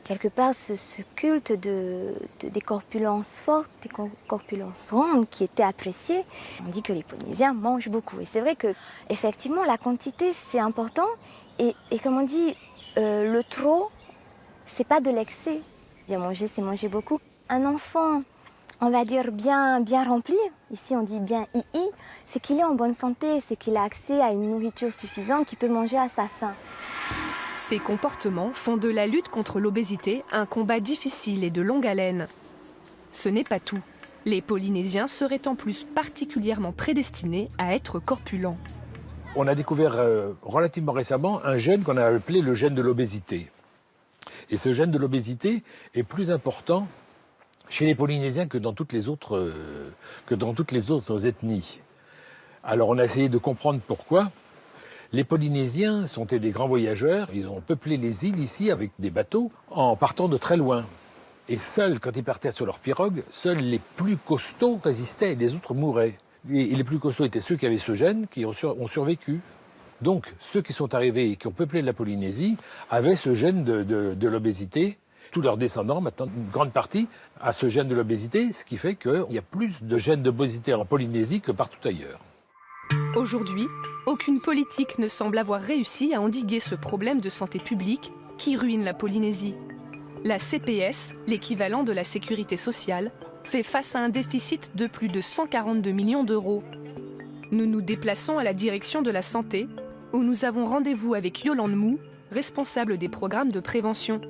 Speaker 18: quelque part ce culte des corpulences fortes, des corpulences rondes qui étaient appréciées. On dit que les Polynésiens mangent beaucoup. Et c'est vrai que effectivement la quantité c'est important. Et comme on dit, le trop, c'est pas de l'excès. Bien manger, c'est manger beaucoup. Un enfant, on va dire bien rempli, ici on dit bien i, c'est qu'il est en bonne santé, c'est qu'il a accès à une nourriture suffisante, qu'il peut manger à sa faim.
Speaker 3: Ces comportements font de la lutte contre l'obésité un combat difficile et de longue haleine. Ce n'est pas tout. Les Polynésiens seraient en plus particulièrement prédestinés à être corpulents.
Speaker 2: On a découvert relativement récemment un gène qu'on a appelé le gène de l'obésité. Et ce gène de l'obésité est plus important chez les Polynésiens que dans toutes les autres ethnies. Alors on a essayé de comprendre pourquoi. Les Polynésiens sont des grands voyageurs, ils ont peuplé les îles ici avec des bateaux en partant de très loin. Et seuls, quand ils partaient sur leur pirogue, seuls les plus costauds résistaient et les autres mouraient. Et les plus costauds étaient ceux qui avaient ce gène, qui ont survécu. Donc ceux qui sont arrivés et qui ont peuplé la Polynésie avaient ce gène de l'obésité. Tous leurs descendants, maintenant, une grande partie, a ce gène de l'obésité, ce qui fait qu'il y a plus de gènes d'obésité en Polynésie que partout ailleurs.
Speaker 3: Aujourd'hui, aucune politique ne semble avoir réussi à endiguer ce problème de santé publique qui ruine la Polynésie. La CPS, l'équivalent de la sécurité sociale, fait face à un déficit de plus de 142 millions d'euros. Nous nous déplaçons à la direction de la santé, où nous avons rendez-vous avec Yolande Mou, responsable des programmes de prévention.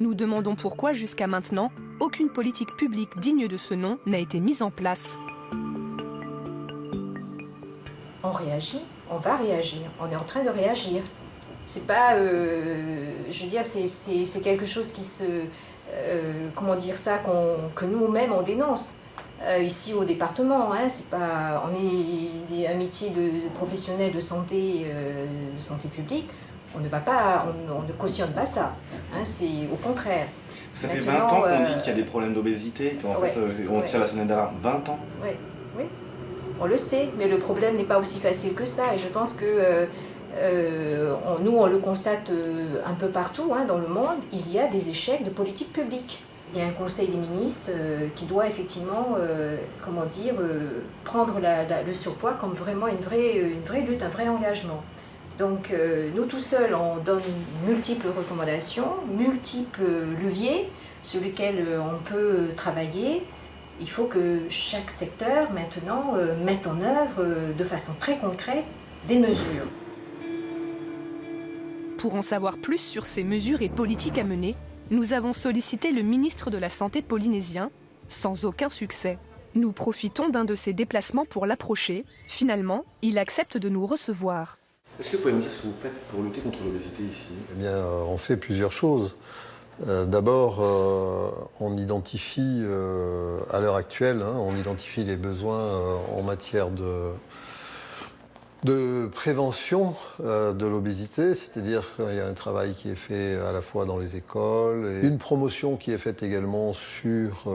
Speaker 3: Nous demandons pourquoi, jusqu'à maintenant, aucune politique publique digne de ce nom n'a été mise en place.
Speaker 4: On réagit, on va réagir. On est en train de réagir. C'est pas, je veux dire, c'est quelque chose qui se, comment dire ça, que nous-mêmes on dénonce. Ici au département, hein, c'est pas, on est un métier de professionnel de santé publique. On ne va pas, on ne cautionne pas ça. Hein, c'est au contraire.
Speaker 7: Ça fait 20 ans qu'on dit qu'il y a des problèmes d'obésité, qu'en fait on tire la sonnette d'alarme. 20 ans.
Speaker 4: Oui, on le sait, mais le problème n'est pas aussi facile que ça. Et je pense que nous, on le constate un peu partout hein, dans le monde. Il y a des échecs de politique publique. Il y a un conseil des ministres qui doit effectivement, comment dire, prendre le surpoids comme vraiment une vraie lutte, un vrai engagement. Donc nous tout seuls, on donne multiples recommandations, multiples leviers sur lesquels on peut travailler. Il faut que chaque secteur maintenant mette en œuvre de façon très concrète des mesures.
Speaker 3: Pour en savoir plus sur ces mesures et politiques à mener, nous avons sollicité le ministre de la Santé polynésien, sans aucun succès. Nous profitons d'un de ses déplacements pour l'approcher. Finalement, il accepte de nous recevoir.
Speaker 7: Est-ce que vous pouvez me dire ce que vous faites pour lutter contre l'obésité ici?
Speaker 23: Eh bien, on fait plusieurs choses. D'abord, on identifie, à l'heure actuelle, on identifie les besoins en matière de prévention de l'obésité, c'est-à-dire qu'il y a un travail qui est fait à la fois dans les écoles, et une promotion qui est faite également sur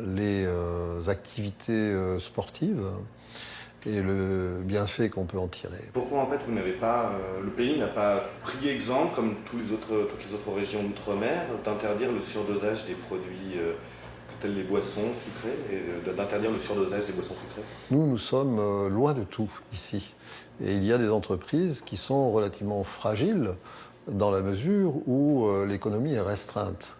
Speaker 23: les activités sportives et le bienfait qu'on peut en tirer.
Speaker 7: Pourquoi en fait vous n'avez pas, le pays n'a pas pris exemple, comme toutes les autres régions d'outre-mer, d'interdire le surdosage des produits tels les boissons sucrées, et d'interdire le surdosage des boissons sucrées?
Speaker 23: Nous sommes loin de tout ici. Et il y a des entreprises qui sont relativement fragiles dans la mesure où l'économie est restreinte.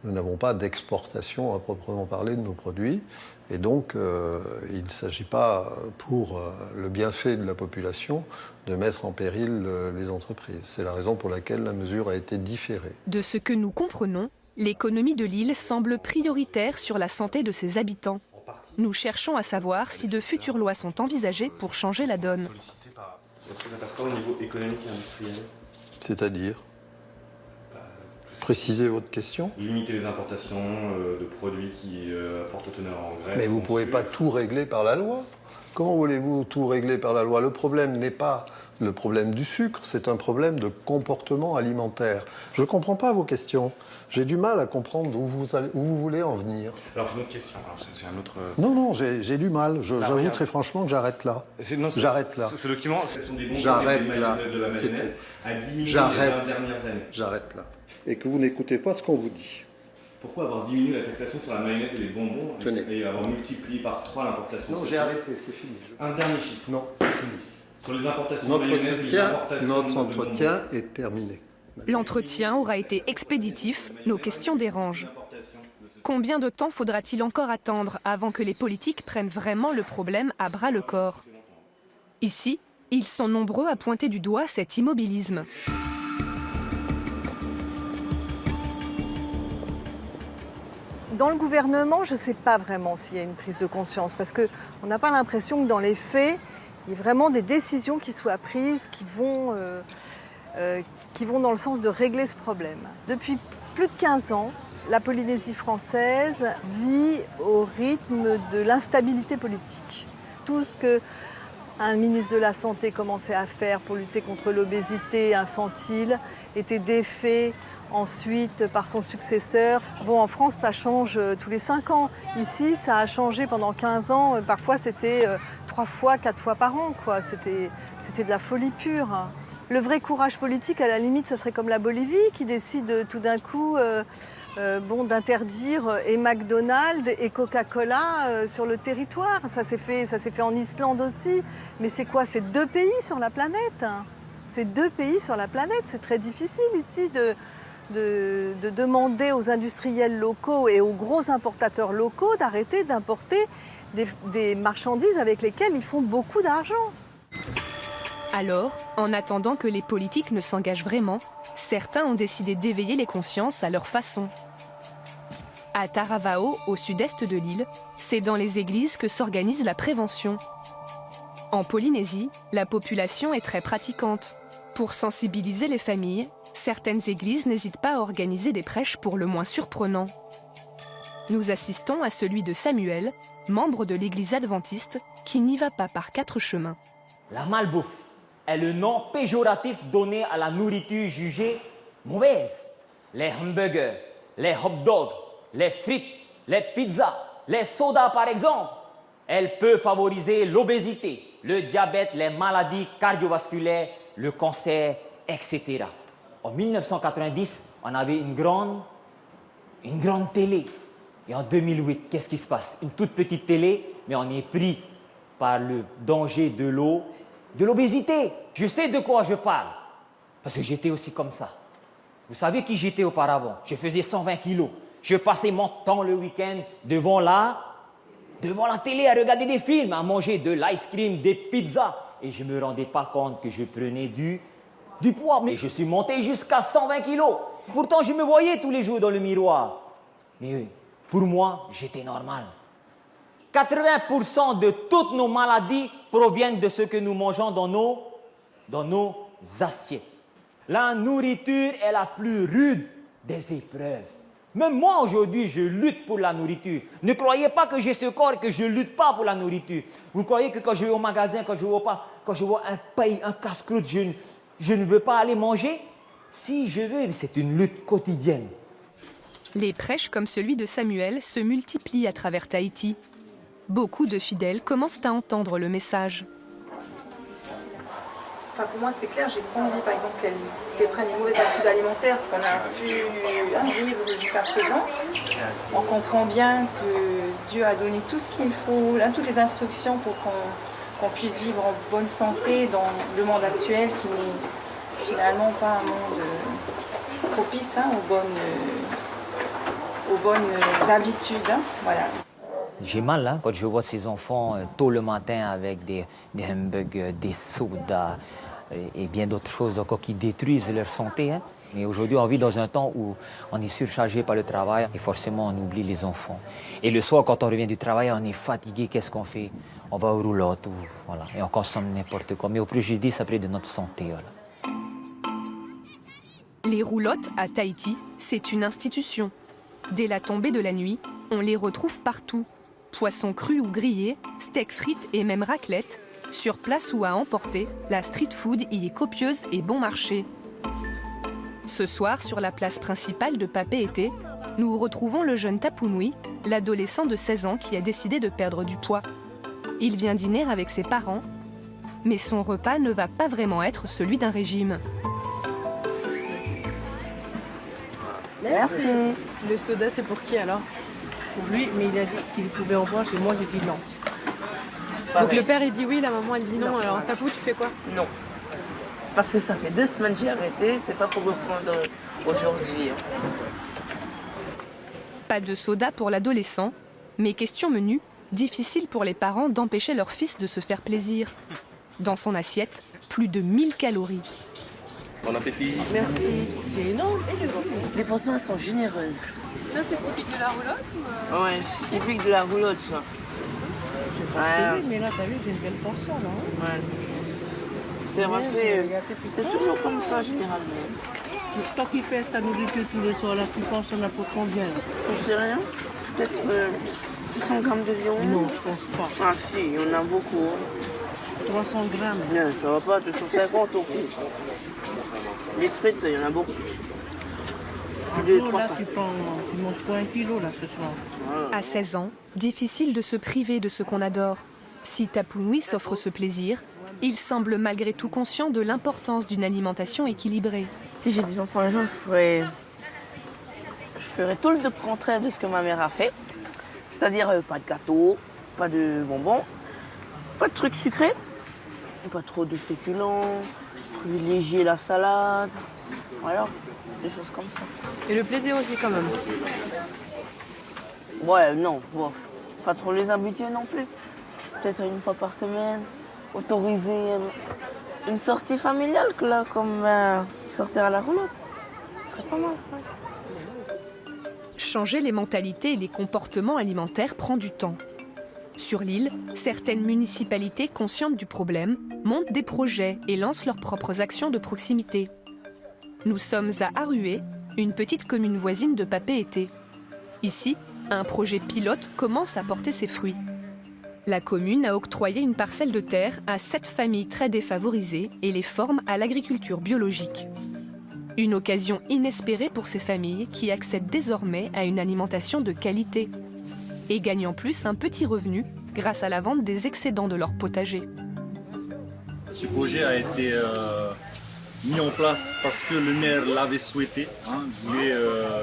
Speaker 23: Nous n'avons pas d'exportation à proprement parler de nos produits. Et donc, il ne s'agit pas, pour le bienfait de la population, de mettre en péril les entreprises. C'est la raison pour laquelle la mesure a été différée.
Speaker 3: De ce que nous comprenons, l'économie de l'île semble prioritaire sur la santé de ses habitants. Nous cherchons à savoir si de futures lois sont envisagées pour changer la donne.
Speaker 7: Est-ce que ça passe pas au niveau économique et industriel?
Speaker 23: C'est-à-dire? Précisez votre question.
Speaker 7: Limiter les importations de produits qui à forte teneur en graisse.
Speaker 23: Mais vous ne pouvez pas tout régler par la loi. Comment voulez-vous tout régler par la loi? Le problème n'est pas le problème du sucre, c'est un problème de comportement alimentaire. Je ne comprends pas vos questions. J'ai du mal à comprendre où vous voulez en venir.
Speaker 7: Alors, j'ai une autre question. Alors, c'est un autre...
Speaker 23: Non, j'ai du mal. J'avoue très franchement que j'arrête là. J'arrête là.
Speaker 7: Ce document, ce sont des bons
Speaker 23: j'arrête là.
Speaker 7: de la mayonnaise à diminuer les 20 dernières années.
Speaker 23: J'arrête là. Et que vous n'écoutez pas ce qu'on vous dit.
Speaker 7: Pourquoi avoir diminué la taxation sur la mayonnaise et les bonbons et avoir multiplié par 3 l'importation?
Speaker 23: Non, j'ai arrêté, c'est fini.
Speaker 7: Un dernier chiffre.
Speaker 23: Non, c'est fini.
Speaker 7: Sur les importations de mayonnaise et les importations
Speaker 23: notre entretien est terminé.
Speaker 3: L'entretien aura été expéditif, nos questions dérangent. Combien de temps faudra-t-il encore attendre avant que les politiques prennent vraiment le problème à bras-le-corps? Ici, ils sont nombreux à pointer du doigt cet immobilisme.
Speaker 8: Dans le gouvernement, je ne sais pas vraiment s'il y a une prise de conscience, parce qu'on n'a pas l'impression que dans les faits, il y ait vraiment des décisions qui soient prises, qui vont dans le sens de régler ce problème. Depuis plus de 15 ans, la Polynésie française vit au rythme de l'instabilité politique. Tout ce qu'un ministre de la Santé commençait à faire pour lutter contre l'obésité infantile était défait ensuite par son successeur. Bon, en France, ça change tous les 5 ans. Ici, ça a changé pendant 15 ans. Parfois, c'était 3 fois, 4 fois par an, quoi. C'était de la folie pure. Le vrai courage politique, à la limite, ça serait comme la Bolivie qui décide tout d'un coup d'interdire et McDonald's et Coca-Cola sur le territoire. Ça s'est fait en Islande aussi. Mais c'est quoi? C'est 2 pays sur la planète. C'est 2 pays sur la planète. C'est très difficile ici de demander aux industriels locaux et aux gros importateurs locaux d'arrêter d'importer des marchandises avec lesquelles ils font beaucoup d'argent.
Speaker 3: Alors, en attendant que les politiques ne s'engagent vraiment, certains ont décidé d'éveiller les consciences à leur façon. À Taravao, au sud-est de l'île, c'est dans les églises que s'organise la prévention. En Polynésie, la population est très pratiquante. Pour sensibiliser les familles, certaines églises n'hésitent pas à organiser des prêches pour le moins surprenants. Nous assistons à celui de Samuel, membre de l'église adventiste, qui n'y va pas par 4 chemins.
Speaker 9: La malbouffe est le nom péjoratif donné à la nourriture jugée mauvaise. Les hamburgers, les hot dogs, les frites, les pizzas, les sodas par exemple. Elle peut favoriser l'obésité, le diabète, les maladies cardiovasculaires, le cancer, etc. En 1990, on avait une grande télé. Et en 2008, qu'est-ce qui se passe? Une toute petite télé, mais on est pris par le danger de l'eau, de l'obésité. Je sais de quoi je parle, parce que j'étais aussi comme ça. Vous savez qui j'étais auparavant? Je faisais 120 kilos. Je passais mon temps le week-end devant la télé à regarder des films, à manger de l'ice cream, des pizzas. Et je ne me rendais pas compte que je prenais du poids. Mais je suis monté jusqu'à 120 kilos. Pourtant, je me voyais tous les jours dans le miroir. Mais pour moi, j'étais normal. 80% de toutes nos maladies proviennent de ce que nous mangeons dans nos assiettes. La nourriture est la plus rude des épreuves. Même moi, aujourd'hui, je lutte pour la nourriture. Ne croyez pas que j'ai ce corps et que je ne lutte pas pour la nourriture. Vous croyez que quand je vais au magasin, quand je vois un pain, un casse-croûte, je ne veux pas aller manger? Si je veux, c'est une lutte quotidienne.
Speaker 3: Les prêches comme celui de Samuel se multiplient à travers Tahiti. Beaucoup de fidèles commencent à entendre le message.
Speaker 10: Enfin, pour moi, c'est clair, j'ai pas envie, par exemple, qu'elles prennent les mauvaises habitudes alimentaires qu'on a pu vivre jusqu'à présent. On comprend bien que Dieu a donné tout ce qu'il faut, là, toutes les instructions pour qu'on puisse vivre en bonne santé dans le monde actuel qui n'est finalement pas un monde propice aux bonnes habitudes. Voilà.
Speaker 9: J'ai mal quand je vois ces enfants tôt le matin avec des hamburgers, des sodas et bien d'autres choses encore qui détruisent leur santé. Mais aujourd'hui, on vit dans un temps où on est surchargé par le travail et forcément on oublie les enfants. Et le soir, quand on revient du travail, on est fatigué, qu'est-ce qu'on fait? On va aux roulottes voilà, et on consomme n'importe quoi. Mais au préjudice après de notre santé. Voilà.
Speaker 3: Les roulottes à Tahiti, c'est une institution. Dès la tombée de la nuit, on les retrouve partout. Poissons crus ou grillés, steaks frites et même raclette. Sur place ou à emporter, la street food y est copieuse et bon marché. Ce soir, sur la place principale de Papeete, nous retrouvons le jeune Tapunui, l'adolescent de 16 ans qui a décidé de perdre du poids. Il vient dîner avec ses parents, mais son repas ne va pas vraiment être celui d'un régime.
Speaker 10: Merci.
Speaker 11: Le soda, c'est pour qui alors? Pour lui, mais il a dit qu'il pouvait en boire et moi j'ai dit non. Donc le père il dit oui, la maman elle dit non. Alors Tapou, tu fais quoi?
Speaker 12: Non. Parce que ça fait 2 semaines que j'ai arrêté, c'est pas pour reprendre aujourd'hui.
Speaker 3: Pas de soda pour l'adolescent, mais question menu, difficile pour les parents d'empêcher leur fils de se faire plaisir. Dans son assiette, plus de 1000 calories.
Speaker 7: Bon appétit.
Speaker 12: Merci. C'est énorme. Les portions elles sont généreuses.
Speaker 11: Ça c'est typique de la roulotte ou
Speaker 12: Ouais, c'est typique de la roulotte ça.
Speaker 11: Je sais pas ce que mais là t'as vu j'ai une belle portion là.
Speaker 12: Ouais. C'est toujours comme ça généralement.
Speaker 10: Toi qui pèses ta nourriture tous les soirs, là tu penses qu'on a pour combien?
Speaker 12: Je sais rien. Peut-être 600 grammes de viande.
Speaker 10: Non, je pense pas.
Speaker 12: Ah si, on a beaucoup.
Speaker 10: 300 grammes.
Speaker 12: Non, ça va pas, 250 au coup. Les frites, il y en a beaucoup.
Speaker 10: Là, tu manges pas 1 kilo là ce soir.
Speaker 3: À 16 ans, difficile de se priver de ce qu'on adore. Si Tapunui s'offre ce plaisir, il semble malgré tout conscient de l'importance d'une alimentation équilibrée.
Speaker 12: Si j'ai des enfants un jour, je ferai tout le contraire de ce que ma mère a fait. C'est-à-dire pas de gâteau, pas de bonbons, pas de trucs sucrés, pas trop de féculents, privilégier la salade, voilà, des choses comme ça.
Speaker 11: Et le plaisir aussi quand même?
Speaker 12: Ouais, non, bof. Pas trop les habituer non plus. Peut-être une fois par semaine, autoriser une sortie familiale, là, comme sortir à la roulotte. Ce serait pas mal. Ouais.
Speaker 3: Changer les mentalités et les comportements alimentaires prend du temps. Sur l'île, certaines municipalités conscientes du problème montent des projets et lancent leurs propres actions de proximité. Nous sommes à Arué, une petite commune voisine de Papeete. Ici, un projet pilote commence à porter ses fruits. La commune a octroyé une parcelle de terre à 7 familles très défavorisées et les forme à l'agriculture biologique. Une occasion inespérée pour ces familles qui accèdent désormais à une alimentation de qualité et gagnent en plus un petit revenu grâce à la vente des excédents de leur potager.
Speaker 6: Ce projet a été mis en place parce que le maire l'avait souhaité, voulait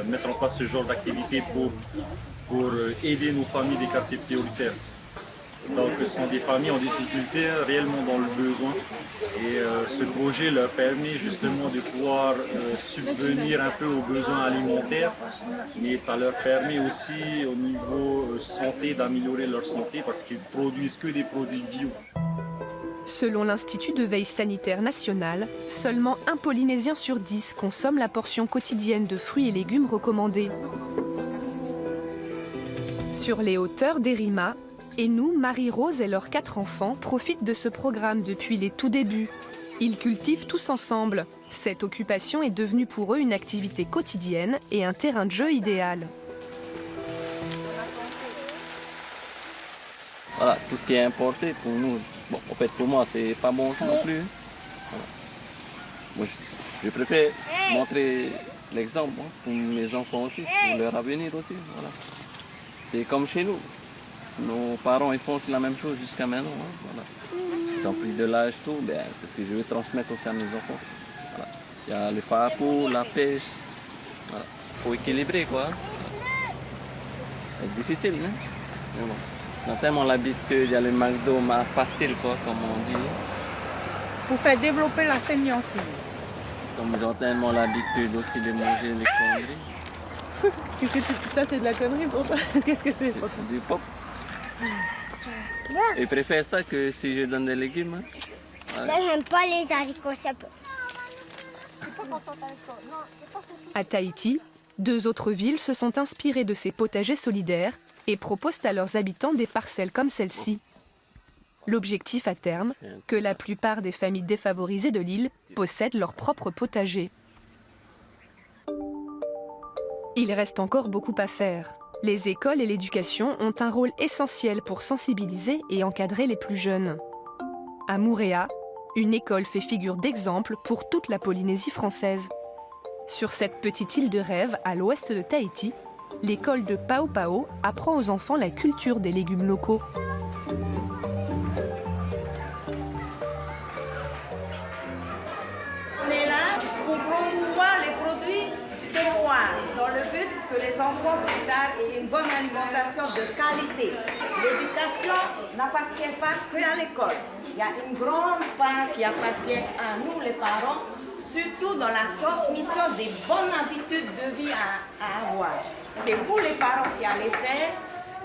Speaker 6: mettre en place ce genre d'activité pour aider nos familles des quartiers prioritaires. Donc ce sont des familles en difficulté, réellement dans le besoin. Et ce projet leur permet justement de pouvoir subvenir un peu aux besoins alimentaires, mais ça leur permet aussi au niveau santé d'améliorer leur santé parce qu'ils produisent que des produits bio.
Speaker 3: Selon l'Institut de veille sanitaire national, seulement 1 Polynésien sur 10 consomme la portion quotidienne de fruits et légumes recommandée. Sur les hauteurs d'Erima, Enou, Marie-Rose et leurs 4 enfants profitent de ce programme depuis les tout débuts. Ils cultivent tous ensemble. Cette occupation est devenue pour eux une activité quotidienne et un terrain de jeu idéal.
Speaker 13: Voilà, tout ce qui est importé pour nous, bon, en fait pour moi c'est pas bon non plus. Voilà. Moi, je préfère montrer l'exemple pour mes enfants aussi, pour leur avenir aussi. Voilà. C'est comme chez nous. Nos parents ils font aussi la même chose jusqu'à maintenant. Voilà. Ils ont pris de l'âge, tout, ben, c'est ce que je veux transmettre aussi à mes enfants. Voilà. Il y a le parcours, la pêche, voilà. Faut équilibrer quoi. C'est difficile, hein? Mais bon. On a tellement l'habitude, il y a le McDo facile quoi, comme on dit.
Speaker 10: Pour faire développer la fainéantise.
Speaker 13: Comme ils ont tellement l'habitude aussi de manger les conneries.
Speaker 11: Ça c'est de la connerie pour toi. Qu'est-ce que c'est?
Speaker 13: Du pops. Ils préfèrent ça que si je donne des légumes. Hein.
Speaker 15: Là, j'aime pas les haricots, ça peut.
Speaker 3: À Tahiti, 2 autres villes se sont inspirées de ces potagers solidaires et proposent à leurs habitants des parcelles comme celle-ci. L'objectif à terme, que la plupart des familles défavorisées de l'île possèdent leur propre potager. Il reste encore beaucoup à faire. Les écoles et l'éducation ont un rôle essentiel pour sensibiliser et encadrer les plus jeunes. À Moorea, une école fait figure d'exemple pour toute la Polynésie française. Sur cette petite île de rêve à l'ouest de Tahiti, l'école de Pao Pao apprend aux enfants la culture des légumes locaux.
Speaker 24: On est là pour promouvoir les produits du terroir, dans le but que les enfants plus tard aient une bonne alimentation de qualité. L'éducation n'appartient pas qu'à l'école. Il y a une grande part qui appartient à nous les parents, surtout dans la transmission des bonnes habitudes de vie à avoir. C'est vous les parents qui allez faire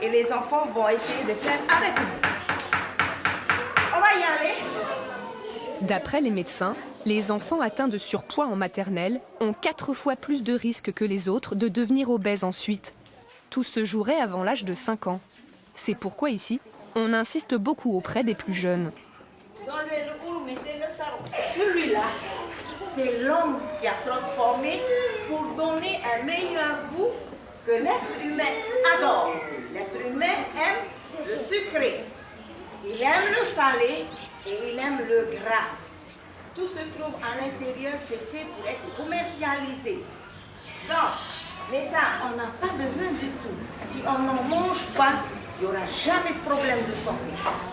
Speaker 24: et les enfants vont essayer de faire avec vous. On va y aller.
Speaker 3: D'après les médecins, les enfants atteints de surpoids en maternelle ont 4 fois plus de risques que les autres de devenir obèses ensuite. Tout se jouerait avant l'âge de 5 ans. C'est pourquoi ici, on insiste beaucoup auprès des plus jeunes.
Speaker 24: Dans le boule, mettez le tarot. Celui-là, c'est l'homme qui a transformé pour donner un meilleur goût que l'être humain adore. L'être humain aime le sucré, il aime le salé et il aime le gras. Tout se trouve à l'intérieur, c'est fait pour être commercialisé. Donc, mais ça, on n'a pas besoin du tout. Si on n'en mange pas, il n'y aura jamais de problème de santé.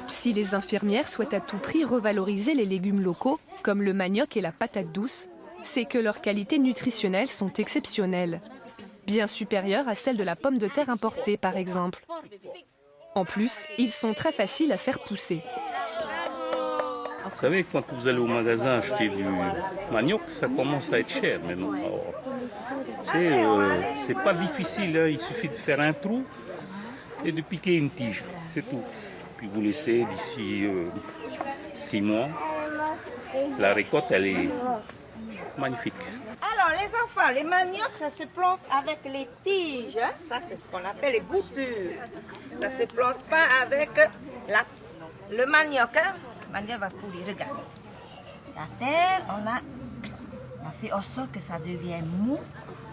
Speaker 3: Si les infirmières souhaitent à tout prix revaloriser les légumes locaux, comme le manioc et la patate douce, c'est que leurs qualités nutritionnelles sont exceptionnelles. Bien supérieures à celles de la pomme de terre importée, par exemple. En plus, ils sont très faciles à faire pousser.
Speaker 25: Vous savez, quand vous allez au magasin acheter du manioc, ça commence à être cher maintenant. C'est pas difficile, hein. Il suffit de faire un trou et de piquer une tige, c'est tout. Puis vous laissez d'ici 6 mois, la récolte elle est magnifique.
Speaker 24: Alors les enfants, les maniocs, ça se plante avec les tiges. Hein? Ça, c'est ce qu'on appelle les boutures. Ça se plante pas avec le manioc. Hein? Le manioc va pourrir, regarde. La terre, on a fait en sorte que ça devienne mou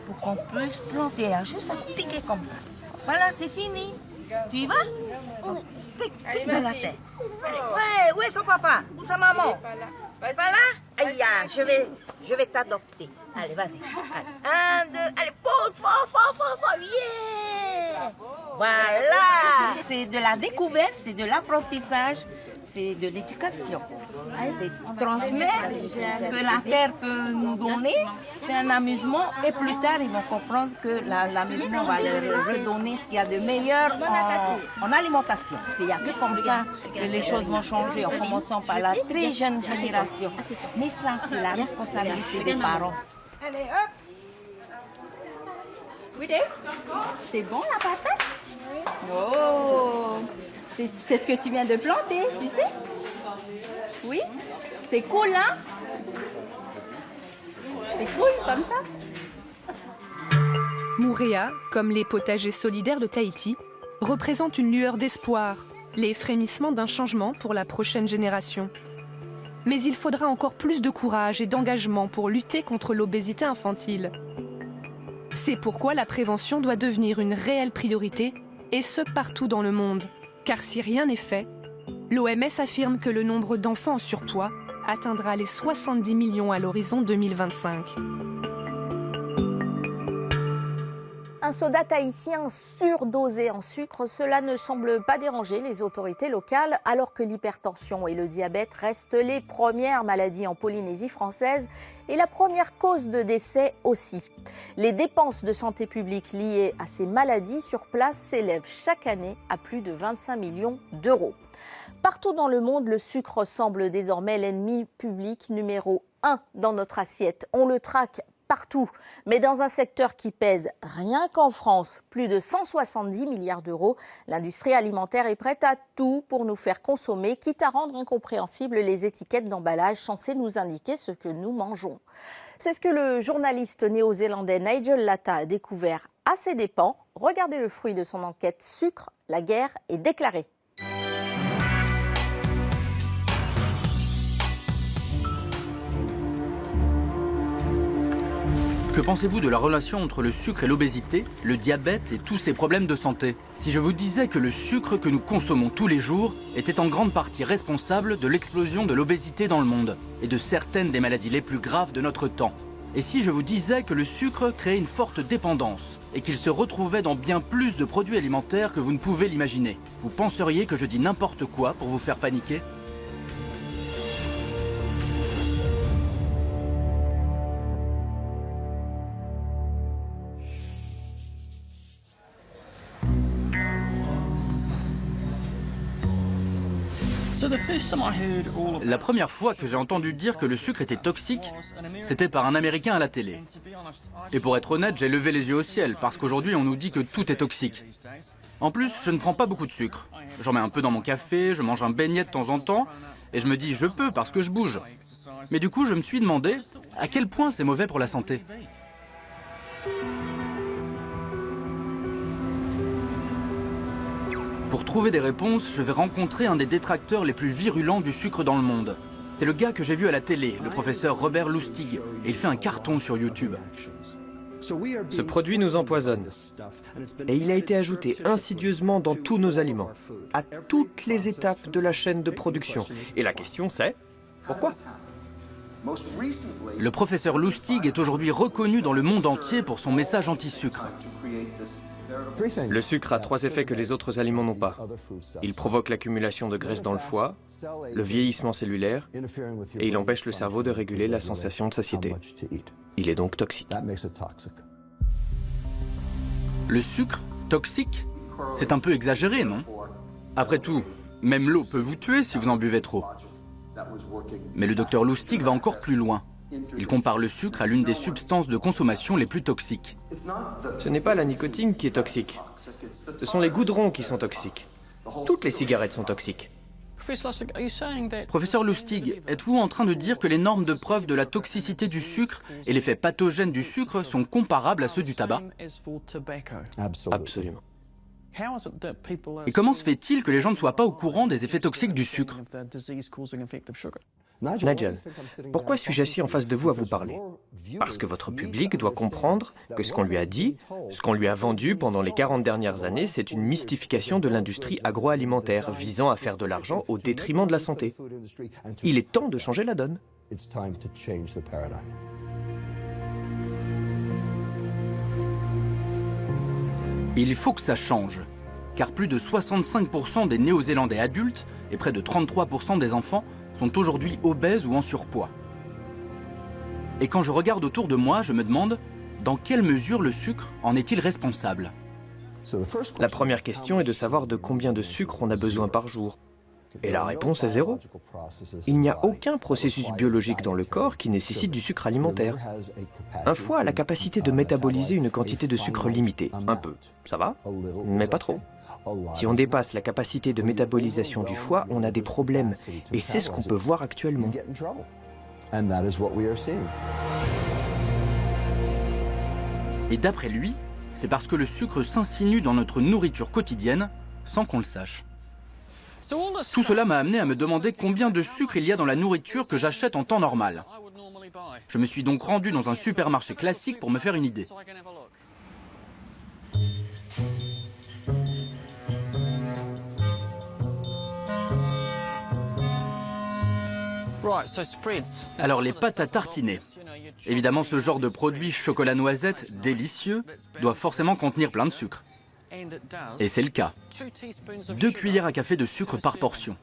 Speaker 24: pour qu'on puisse planter. Juste à piquer comme ça. Voilà, c'est fini. Tu y vas? On pique de la terre. Ouais, où est son papa? Où sa maman? Voilà. Aïe, je vais t'adopter. Allez, vas-y. Allez. 1, 2, allez, pousse, fort, yeah! Voilà. C'est de la découverte, c'est de l'apprentissage, c'est de l'éducation. C'est transmettre ce que la terre peut nous donner. C'est un amusement et plus tard, ils vont comprendre que l'amusement va leur redonner ce qu'il y a de meilleur en alimentation. Il n'y a que comme ça que les choses vont changer, en commençant par la très jeune génération. Mais ça, c'est la responsabilité des parents. Allez, hop!
Speaker 14: Oui, c'est bon la patate? Oh! C'est ce que tu viens de planter, tu sais? Oui? C'est cool, hein? C'est cool, comme ça?
Speaker 3: Mouréa, comme les potagers solidaires de Tahiti, représente une lueur d'espoir, les frémissements d'un changement pour la prochaine génération. Mais il faudra encore plus de courage et d'engagement pour lutter contre l'obésité infantile. C'est pourquoi la prévention doit devenir une réelle priorité, et ce partout dans le monde. Car si rien n'est fait, l'OMS affirme que le nombre d'enfants en surpoids atteindra les 70 millions à l'horizon 2025.
Speaker 16: Un soda tahitien surdosé en sucre, cela ne semble pas déranger les autorités locales, alors que l'hypertension et le diabète restent les premières maladies en Polynésie française et la première cause de décès aussi. Les dépenses de santé publique liées à ces maladies sur place s'élèvent chaque année à plus de 25 millions d'euros. Partout dans le monde, le sucre semble désormais l'ennemi public numéro 1 dans notre assiette. On le traque partout, mais dans un secteur qui pèse, rien qu'en France, plus de 170 milliards d'euros, l'industrie alimentaire est prête à tout pour nous faire consommer, quitte à rendre incompréhensibles les étiquettes d'emballage censées nous indiquer ce que nous mangeons. C'est ce que le journaliste néo-zélandais Nigel Latta a découvert à ses dépens. Regardez le fruit de son enquête Sucre, la guerre est déclarée.
Speaker 17: Que pensez-vous de la relation entre le sucre et l'obésité, le diabète et tous ces problèmes de santé? Si je vous disais que le sucre que nous consommons tous les jours était en grande partie responsable de l'explosion de l'obésité dans le monde et de certaines des maladies les plus graves de notre temps? Et si je vous disais que le sucre créait une forte dépendance et qu'il se retrouvait dans bien plus de produits alimentaires que vous ne pouvez l'imaginer, vous penseriez que je dis n'importe quoi pour vous faire paniquer? La première fois que j'ai entendu dire que le sucre était toxique, c'était par un Américain à la télé. Et pour être honnête, j'ai levé les yeux au ciel, parce qu'aujourd'hui on nous dit que tout est toxique. En plus, je ne prends pas beaucoup de sucre. J'en mets un peu dans mon café, je mange un beignet de temps en temps, et je me dis je peux parce que je bouge. Mais du coup, je me suis demandé à quel point c'est mauvais pour la santé. Pour trouver des réponses, je vais rencontrer un des détracteurs les plus virulents du sucre dans le monde. C'est le gars que j'ai vu à la télé, le professeur Robert Lustig, et il fait un carton sur YouTube.
Speaker 19: Ce produit nous empoisonne. Et il a été ajouté insidieusement dans tous nos aliments, à toutes les étapes de la chaîne de production. Et la question c'est, pourquoi ?
Speaker 17: Le professeur Lustig est aujourd'hui reconnu dans le monde entier pour son message anti-sucre.
Speaker 19: Le sucre a 3 effets que les autres aliments n'ont pas. Il provoque l'accumulation de graisse dans le foie, le vieillissement cellulaire, et il empêche le cerveau de réguler la sensation de satiété. Il est donc toxique.
Speaker 17: Le sucre, toxique? C'est un peu exagéré, non? Après tout, même l'eau peut vous tuer si vous en buvez trop. Mais le docteur Lustig va encore plus loin. Il compare le sucre à l'une des substances de consommation les plus toxiques.
Speaker 19: Ce n'est pas la nicotine qui est toxique. Ce sont les goudrons qui sont toxiques. Toutes les cigarettes sont toxiques.
Speaker 17: Professeur Lustig, êtes-vous en train de dire que les normes de preuve de la toxicité du sucre et l'effet pathogène du sucre sont comparables à ceux du tabac?
Speaker 19: Absolument.
Speaker 17: Et comment se fait-il que les gens ne soient pas au courant des effets toxiques du sucre?
Speaker 19: Nigel, pourquoi suis-je assis en face de vous à vous parler? Parce que votre public doit comprendre que ce qu'on lui a dit, ce qu'on lui a vendu pendant les 40 dernières années, c'est une mystification de l'industrie agroalimentaire visant à faire de l'argent au détriment de la santé. Il est temps de changer la donne.
Speaker 17: Il faut que ça change, car plus de 65% des Néo-Zélandais adultes et près de 33% des enfants sont aujourd'hui obèses ou en surpoids. Et quand je regarde autour de moi, je me demande dans quelle mesure le sucre en est-il responsable?
Speaker 19: La première question est de savoir de combien de sucre on a besoin par jour. Et la réponse est 0. Il n'y a aucun processus biologique dans le corps qui nécessite du sucre alimentaire. Un foie a la capacité de métaboliser une quantité de sucre limitée. Un peu, ça va, mais pas trop. Si on dépasse la capacité de métabolisation du foie, on a des problèmes. Et c'est ce qu'on peut voir actuellement.
Speaker 17: Et d'après lui, c'est parce que le sucre s'insinue dans notre nourriture quotidienne sans qu'on le sache. Tout cela m'a amené à me demander combien de sucre il y a dans la nourriture que j'achète en temps normal. Je me suis donc rendu dans un supermarché classique pour me faire une idée. Alors les pâtes à tartiner. Évidemment, ce genre de produit chocolat noisette délicieux doit forcément contenir plein de sucre. Et c'est le cas. 2 cuillères à café de sucre par portion.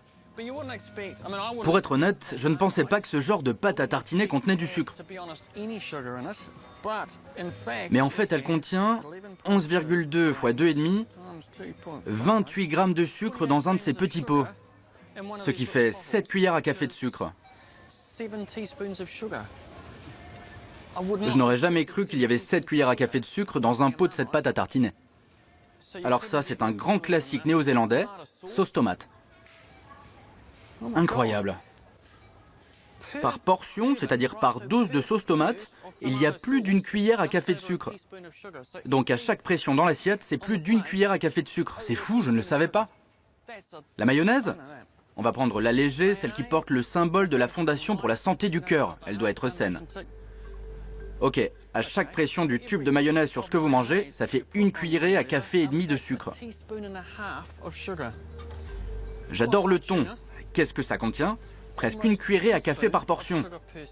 Speaker 17: Pour être honnête, je ne pensais pas que ce genre de pâte à tartiner contenait du sucre. Mais en fait, elle contient 11,2 x 2,5, 28 grammes de sucre dans un de ces petits pots. Ce qui fait 7 cuillères à café de sucre. Je n'aurais jamais cru qu'il y avait 7 cuillères à café de sucre dans un pot de cette pâte à tartiner. Alors ça, c'est un grand classique néo-zélandais, sauce tomate. Incroyable. Par portion, c'est-à-dire par dose de sauce tomate, il y a plus d'1 cuillère à café de sucre. Donc à chaque pression dans l'assiette, c'est plus d'1 cuillère à café de sucre. C'est fou, je ne le savais pas. La mayonnaise? On va prendre l'allégée, celle qui porte le symbole de la Fondation pour la santé du cœur. Elle doit être saine. Ok, à chaque pression du tube de mayonnaise sur ce que vous mangez, ça fait 1 cuillerée à café et demi de sucre. J'adore le thon. Qu'est-ce que ça contient? Presque 1 cuillerée à café par portion.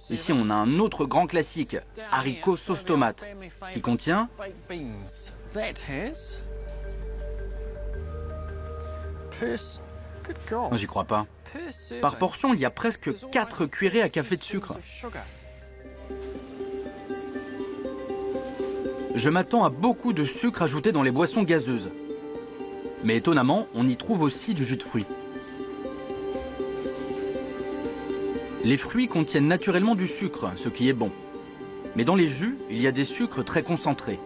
Speaker 17: Ici, on a un autre grand classique, haricots sauce tomate, qui contient... J'y crois pas. Par portion, il y a presque 4 cuillerées à café de sucre. Je m'attends à beaucoup de sucre ajouté dans les boissons gazeuses. Mais étonnamment, on y trouve aussi du jus de fruits. Les fruits contiennent naturellement du sucre, ce qui est bon. Mais dans les jus, il y a des sucres très concentrés.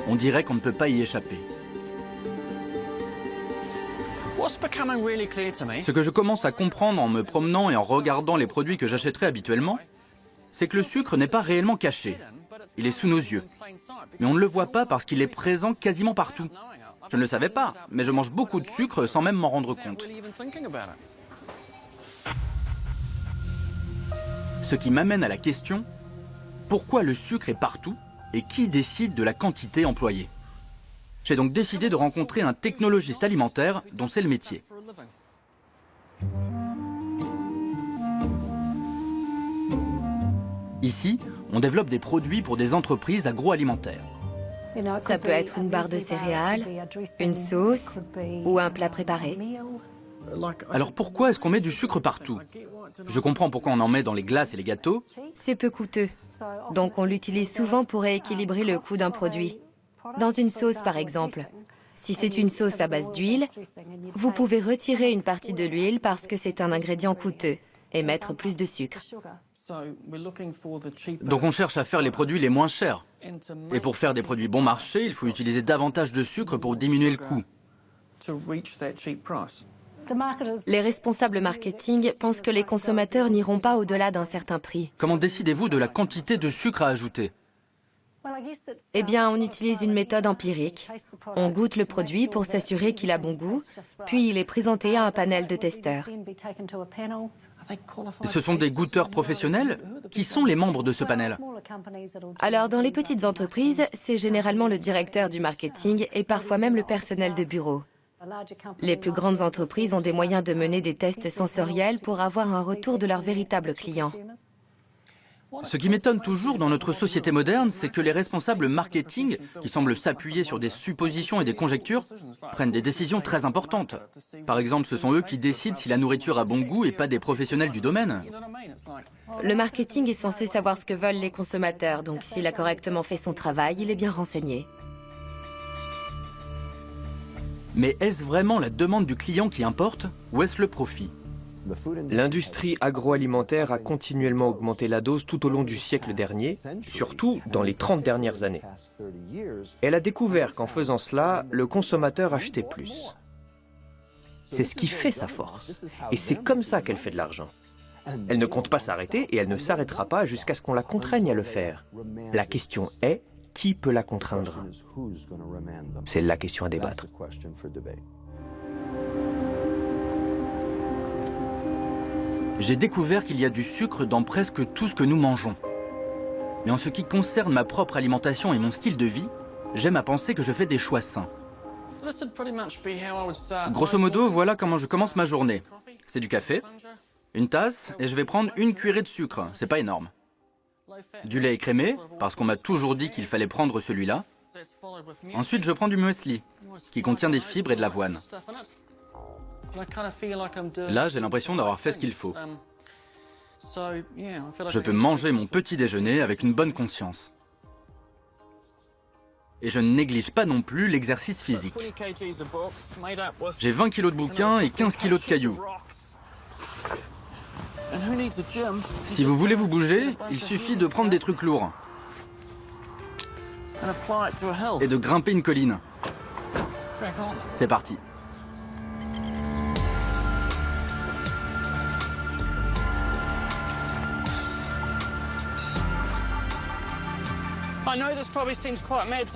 Speaker 17: On dirait qu'on ne peut pas y échapper. Ce que je commence à comprendre en me promenant et en regardant les produits que j'achèterais habituellement, c'est que le sucre n'est pas réellement caché. Il est sous nos yeux. Mais on ne le voit pas parce qu'il est présent quasiment partout. Je ne le savais pas, mais je mange beaucoup de sucre sans même m'en rendre compte. Ce qui m'amène à la question, pourquoi le sucre est partout et qui décide de la quantité employée? J'ai donc décidé de rencontrer un technologiste alimentaire dont c'est le métier. Ici, on développe des produits pour des entreprises agroalimentaires.
Speaker 1: Ça peut être une barre de céréales, une sauce ou un plat préparé.
Speaker 17: Alors pourquoi est-ce qu'on met du sucre partout? Je comprends pourquoi on en met dans les glaces et les gâteaux.
Speaker 1: C'est peu coûteux, donc on l'utilise souvent pour rééquilibrer le coût d'un produit. Dans une sauce par exemple, si c'est une sauce à base d'huile, vous pouvez retirer une partie de l'huile parce que c'est un ingrédient coûteux et mettre plus de sucre.
Speaker 17: Donc on cherche à faire les produits les moins chers. Et pour faire des produits bon marché, il faut utiliser davantage de sucre pour diminuer le coût.
Speaker 1: Les responsables marketing pensent que les consommateurs n'iront pas au-delà d'un certain prix.
Speaker 17: Comment décidez-vous de la quantité de sucre à ajouter?
Speaker 1: Eh bien, on utilise une méthode empirique. On goûte le produit pour s'assurer qu'il a bon goût, puis il est présenté à un panel de testeurs.
Speaker 17: Ce sont des goûteurs professionnels? Qui sont les membres de ce panel?
Speaker 1: Alors, dans les petites entreprises, c'est généralement le directeur du marketing et parfois même le personnel de bureau. Les plus grandes entreprises ont des moyens de mener des tests sensoriels pour avoir un retour de leurs véritables clients.
Speaker 17: Ce qui m'étonne toujours dans notre société moderne, c'est que les responsables marketing, qui semblent s'appuyer sur des suppositions et des conjectures, prennent des décisions très importantes. Par exemple, ce sont eux qui décident si la nourriture a bon goût et pas des professionnels du domaine.
Speaker 1: Le marketing est censé savoir ce que veulent les consommateurs, donc s'il a correctement fait son travail, il est bien renseigné.
Speaker 17: Mais est-ce vraiment la demande du client qui importe ou est-ce le profit?
Speaker 19: L'industrie agroalimentaire a continuellement augmenté la dose tout au long du siècle dernier, surtout dans les 30 dernières années. Elle a découvert qu'en faisant cela, le consommateur achetait plus. C'est ce qui fait sa force. Et c'est comme ça qu'elle fait de l'argent. Elle ne compte pas s'arrêter et elle ne s'arrêtera pas jusqu'à ce qu'on la contraigne à le faire. La question est, qui peut la contraindre? C'est la question à débattre.
Speaker 17: J'ai découvert qu'il y a du sucre dans presque tout ce que nous mangeons. Mais en ce qui concerne ma propre alimentation et mon style de vie, j'aime à penser que je fais des choix sains. Grosso modo, voilà comment je commence ma journée. C'est du café, une tasse, et je vais prendre une cuillerée de sucre, c'est pas énorme. Du lait écrémé, parce qu'on m'a toujours dit qu'il fallait prendre celui-là. Ensuite, je prends du muesli, qui contient des fibres et de l'avoine. Là, j'ai l'impression d'avoir fait ce qu'il faut. Je peux manger mon petit déjeuner avec une bonne conscience. Et je ne néglige pas non plus l'exercice physique. J'ai 20 kilos de bouquins et 15 kilos de cailloux. Si vous voulez vous bouger, il suffit de prendre des trucs lourds. Et de grimper une colline. C'est parti.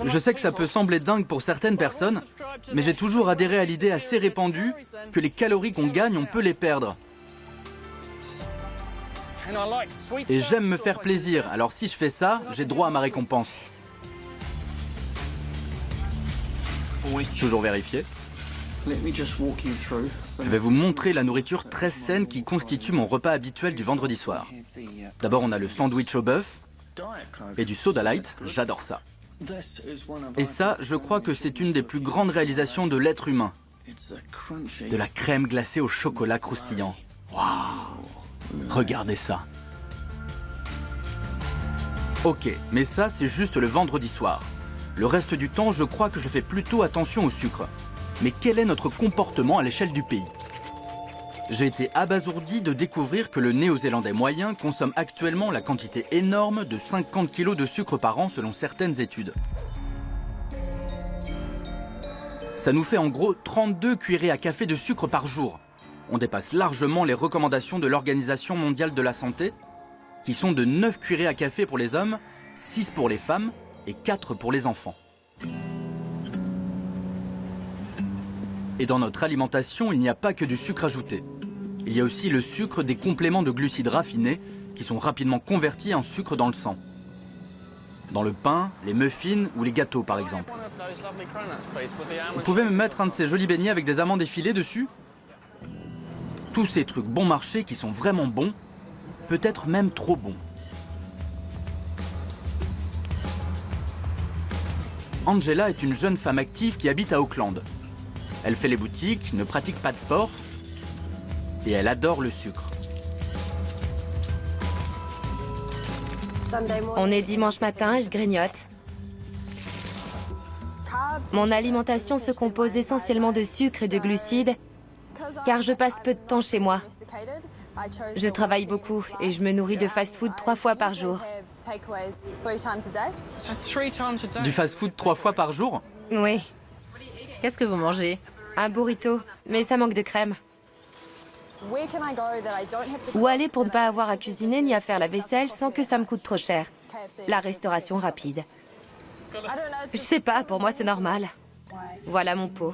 Speaker 17: Je sais que ça peut sembler dingue pour certaines personnes, mais j'ai toujours adhéré à l'idée assez répandue que les calories qu'on gagne, on peut les perdre. Et j'aime me faire plaisir, alors si je fais ça, j'ai droit à ma récompense. Toujours vérifier. Je vais vous montrer la nourriture très saine qui constitue mon repas habituel du vendredi soir. D'abord, on a le sandwich au bœuf et du soda light, j'adore ça. Et ça, je crois que c'est une des plus grandes réalisations de l'être humain. De la crème glacée au chocolat croustillant. Waouh! Regardez ça. Ok, mais ça, c'est juste le vendredi soir. Le reste du temps, je crois que je fais plutôt attention au sucre. Mais quel est notre comportement à l'échelle du pays? J'ai été abasourdi de découvrir que le Néo-Zélandais moyen consomme actuellement la quantité énorme de 50 kg de sucre par an selon certaines études. Ça nous fait en gros 32 cuillerées à café de sucre par jour. On dépasse largement les recommandations de l'Organisation mondiale de la santé, qui sont de 9 cuillerées à café pour les hommes, 6 pour les femmes et 4 pour les enfants. Et dans notre alimentation, il n'y a pas que du sucre ajouté. Il y a aussi le sucre des compléments de glucides raffinés qui sont rapidement convertis en sucre dans le sang. Dans le pain, les muffins ou les gâteaux par exemple. Vous pouvez me mettre un de ces jolis beignets avec des amandes effilées dessus? Tous ces trucs bon marché qui sont vraiment bons, peut-être même trop bons. Angela est une jeune femme active qui habite à Auckland. Elle fait les boutiques, ne pratique pas de sport et elle adore le sucre.
Speaker 1: On est dimanche matin et je grignote. Mon alimentation se compose essentiellement de sucre et de glucides car je passe peu de temps chez moi. Je travaille beaucoup et je me nourris de fast-food 3 fois par jour.
Speaker 17: Du fast-food 3 fois par jour?
Speaker 1: Oui.
Speaker 5: Qu'est-ce que vous mangez?
Speaker 1: Un burrito, mais ça manque de crème. Où aller pour ne pas avoir à cuisiner ni à faire la vaisselle sans que ça me coûte trop cher? La restauration rapide. Je sais pas, pour moi c'est normal. Voilà mon pot.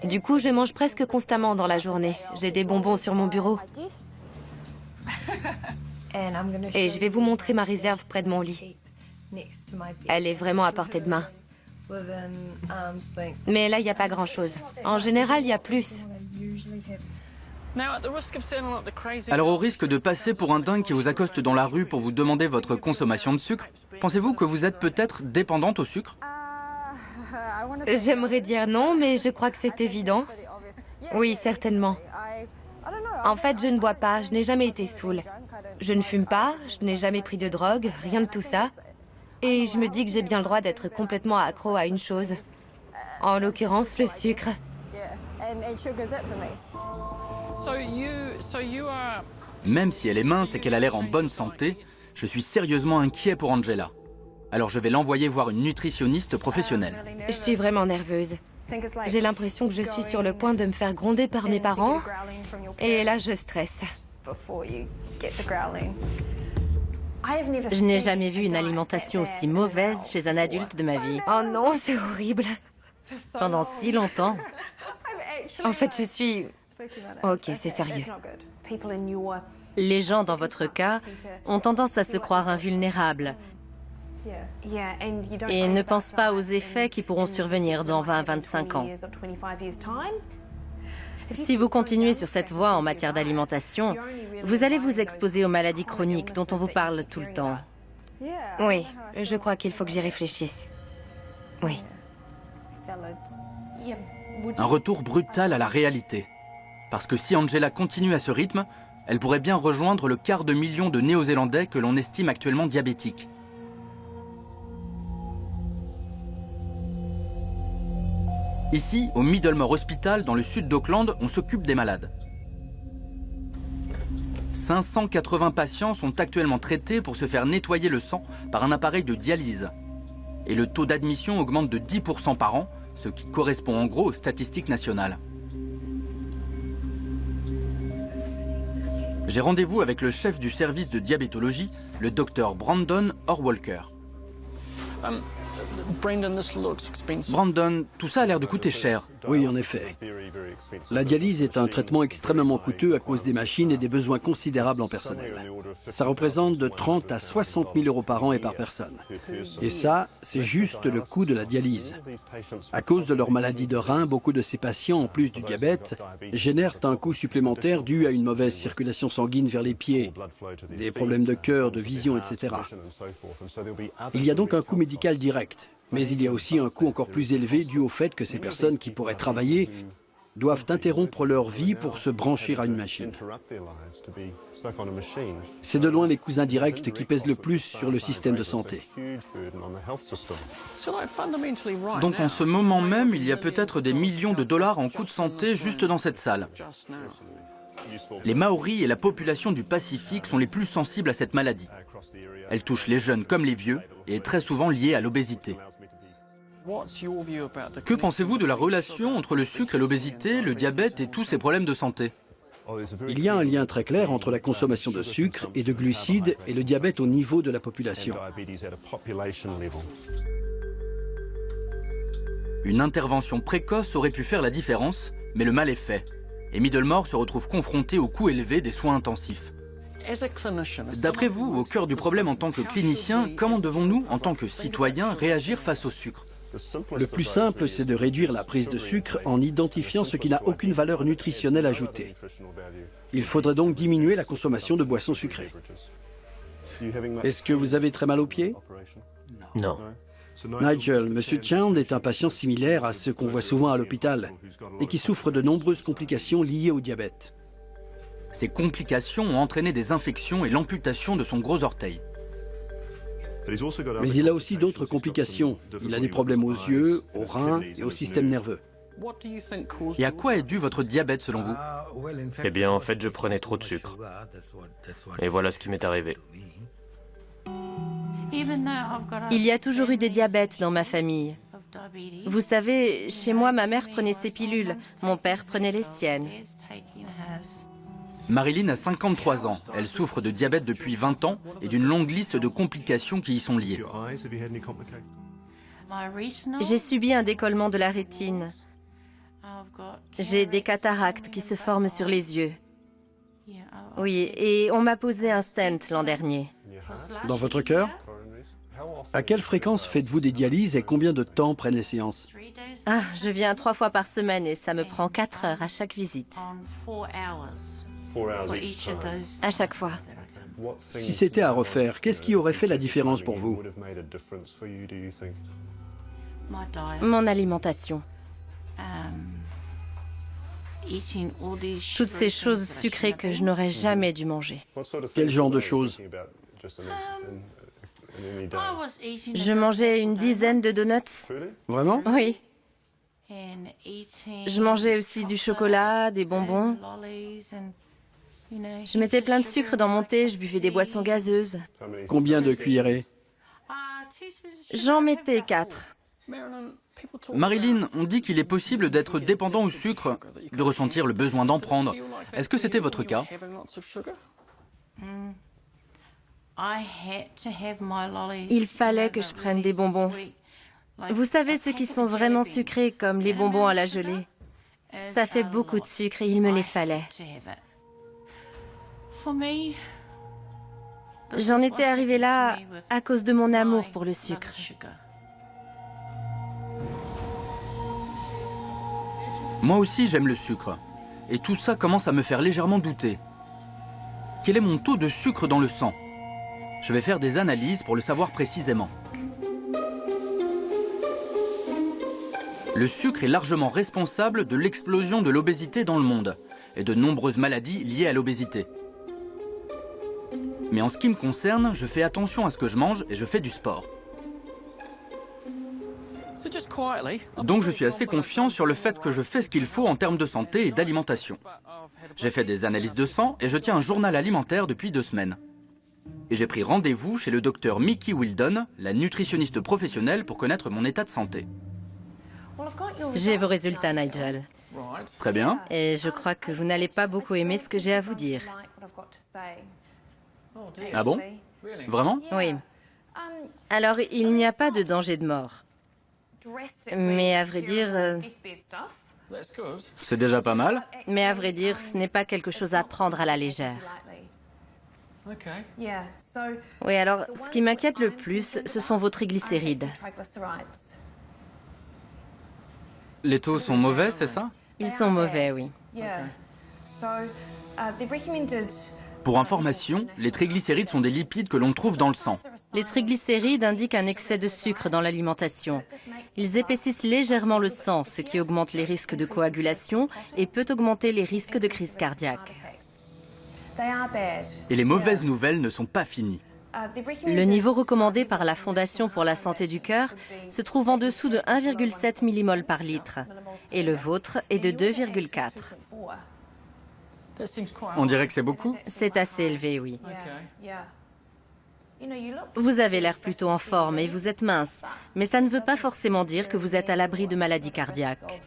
Speaker 1: Du coup, je mange presque constamment dans la journée. J'ai des bonbons sur mon bureau. Et je vais vous montrer ma réserve près de mon lit. Elle est vraiment à portée de main. Mais là, il n'y a pas grand-chose. En général, il y a plus.
Speaker 17: Alors au risque de passer pour un dingue qui vous accoste dans la rue pour vous demander votre consommation de sucre, pensez-vous que vous êtes peut-être dépendante au sucre?
Speaker 1: J'aimerais dire non, mais je crois que c'est évident. Oui, certainement. En fait, je ne bois pas, je n'ai jamais été saoule. Je ne fume pas, je n'ai jamais pris de drogue, rien de tout ça. Et je me dis que j'ai bien le droit d'être complètement accro à une chose. En l'occurrence, le sucre.
Speaker 17: Même si elle est mince et qu'elle a l'air en bonne santé, je suis sérieusement inquiet pour Angela. Alors je vais l'envoyer voir une nutritionniste professionnelle.
Speaker 1: Je suis vraiment nerveuse. J'ai l'impression que je suis sur le point de me faire gronder par mes parents. Et là, je stresse.
Speaker 5: Je n'ai jamais vu une alimentation aussi mauvaise chez un adulte de ma vie.
Speaker 1: Oh non, c'est horrible.
Speaker 5: Pendant si longtemps.
Speaker 1: En fait, je suis... Ok, c'est sérieux.
Speaker 5: Les gens dans votre cas ont tendance à se croire invulnérables et ne pensent pas aux effets qui pourront survenir dans 20 à 25 ans. Si vous continuez sur cette voie en matière d'alimentation, vous allez vous exposer aux maladies chroniques dont on vous parle tout le temps.
Speaker 1: Oui, je crois qu'il faut que j'y réfléchisse. Oui.
Speaker 17: Un retour brutal à la réalité. Parce que si Angela continue à ce rythme, elle pourrait bien rejoindre le quart de million de Néo-Zélandais que l'on estime actuellement diabétiques. Ici, au Middlemore Hospital, dans le sud d'Auckland, on s'occupe des malades. 580 patients sont actuellement traités pour se faire nettoyer le sang par un appareil de dialyse. Et le taux d'admission augmente de 10% par an, ce qui correspond en gros aux statistiques nationales. J'ai rendez-vous avec le chef du service de diabétologie, le docteur Brandon Orwalker. Brandon, tout ça a l'air de coûter cher.
Speaker 18: Oui, en effet. La dialyse est un traitement extrêmement coûteux à cause des machines et des besoins considérables en personnel. Ça représente de 30 à 60 000 euros par an et par personne. Et ça, c'est juste le coût de la dialyse. À cause de leur maladie de rein, beaucoup de ces patients, en plus du diabète, génèrent un coût supplémentaire dû à une mauvaise circulation sanguine vers les pieds, des problèmes de cœur, de vision, etc. Il y a donc un coût médical direct. Mais il y a aussi un coût encore plus élevé dû au fait que ces personnes qui pourraient travailler doivent interrompre leur vie pour se brancher à une machine. C'est de loin les coûts indirects qui pèsent le plus sur le système de santé.
Speaker 17: Donc en ce moment même, il y a peut-être des millions de dollars en coûts de santé juste dans cette salle. Les Maoris et la population du Pacifique sont les plus sensibles à cette maladie. Elle touche les jeunes comme les vieux et est très souvent liée à l'obésité. Que pensez-vous de la relation entre le sucre et l'obésité, le diabète et tous ces problèmes de santé?
Speaker 18: Il y a un lien très clair entre la consommation de sucre et de glucides et le diabète au niveau de la population.
Speaker 17: Une intervention précoce aurait pu faire la différence, mais le mal est fait. Et Middlemore se retrouve confronté au coût élevé des soins intensifs. D'après vous, au cœur du problème en tant que clinicien, comment devons-nous, en tant que citoyens, réagir face au sucre?
Speaker 18: Le plus simple, c'est de réduire la prise de sucre en identifiant ce qui n'a aucune valeur nutritionnelle ajoutée. Il faudrait donc diminuer la consommation de boissons sucrées. Est-ce que vous avez très mal aux pieds?
Speaker 20: Non.
Speaker 18: Nigel, M. Chand est un patient similaire à ceux qu'on voit souvent à l'hôpital et qui souffre de nombreuses complications liées au diabète.
Speaker 17: Ces complications ont entraîné des infections et l'amputation de son gros orteil.
Speaker 18: Mais il a aussi d'autres complications. Il a des problèmes aux yeux, aux reins et au système nerveux.
Speaker 17: Et à quoi est dû votre diabète selon vous?
Speaker 20: Eh bien, en fait, je prenais trop de sucre. Et voilà ce qui m'est arrivé.
Speaker 5: Il y a toujours eu des diabètes dans ma famille. Vous savez, chez moi, ma mère prenait ses pilules, mon père prenait les siennes.
Speaker 17: Marilyn a 53 ans. Elle souffre de diabète depuis 20 ans et d'une longue liste de complications qui y sont liées.
Speaker 5: J'ai subi un décollement de la rétine. J'ai des cataractes qui se forment sur les yeux. Oui, et on m'a posé un stent l'an dernier.
Speaker 18: Dans votre cœur? À quelle fréquence faites-vous des dialyses et combien de temps prennent les séances?
Speaker 5: Ah, je viens 3 fois par semaine et ça me prend 4 heures à chaque visite. À chaque fois.
Speaker 18: Si c'était à refaire, qu'est-ce qui aurait fait la différence pour vous?
Speaker 5: Mon alimentation. Toutes ces choses sucrées que je n'aurais jamais dû manger.
Speaker 18: Quel genre de choses?
Speaker 5: Je mangeais une dizaine de donuts.
Speaker 18: Vraiment?
Speaker 5: Oui. Je mangeais aussi du chocolat, des bonbons. Je mettais plein de sucre dans mon thé, je buvais des boissons gazeuses.
Speaker 18: Combien de cuillerées?
Speaker 5: J'en mettais 4.
Speaker 17: Marilyn, on dit qu'il est possible d'être dépendant au sucre, de ressentir le besoin d'en prendre. Est-ce que c'était votre cas?
Speaker 5: Il fallait que je prenne des bonbons. Vous savez ceux qui sont vraiment sucrés, comme les bonbons à la gelée. Ça fait beaucoup de sucre et il me les fallait. J'en étais arrivée là à cause de mon amour pour le sucre.
Speaker 17: Moi aussi j'aime le sucre. Et tout ça commence à me faire légèrement douter. Quel est mon taux de sucre dans le sang? Je vais faire des analyses pour le savoir précisément. Le sucre est largement responsable de l'explosion de l'obésité dans le monde et de nombreuses maladies liées à l'obésité. Mais en ce qui me concerne, je fais attention à ce que je mange et je fais du sport. Donc je suis assez confiant sur le fait que je fais ce qu'il faut en termes de santé et d'alimentation. J'ai fait des analyses de sang et je tiens un journal alimentaire depuis 2 semaines. Et j'ai pris rendez-vous chez le docteur Mickey Wildon, la nutritionniste professionnelle, pour connaître mon état de santé.
Speaker 5: J'ai vos résultats, Nigel.
Speaker 17: Très bien.
Speaker 5: Et je crois que vous n'allez pas beaucoup aimer ce que j'ai à vous dire.
Speaker 17: Ah bon? Vraiment?
Speaker 5: Oui. Alors, il n'y a pas de danger de mort. Mais à vrai dire...
Speaker 17: C'est déjà pas mal.
Speaker 5: Mais à vrai dire, ce n'est pas quelque chose à prendre à la légère. Oui, alors, ce qui m'inquiète le plus, ce sont vos triglycérides.
Speaker 17: Les taux sont mauvais, c'est ça?
Speaker 5: Ils sont mauvais, oui.
Speaker 17: Pour information, les triglycérides sont des lipides que l'on trouve dans le sang.
Speaker 5: Les triglycérides indiquent un excès de sucre dans l'alimentation. Ils épaississent légèrement le sang, ce qui augmente les risques de coagulation et peut augmenter les risques de crise cardiaque.
Speaker 17: Et les mauvaises nouvelles ne sont pas finies.
Speaker 5: Le niveau recommandé par la Fondation pour la santé du cœur se trouve en dessous de 1,7 mmol par litre et le vôtre est de 2,4.
Speaker 17: On dirait que c'est beaucoup?
Speaker 5: C'est assez élevé, oui. Vous avez l'air plutôt en forme et vous êtes mince, mais ça ne veut pas forcément dire que vous êtes à l'abri de maladies cardiaques.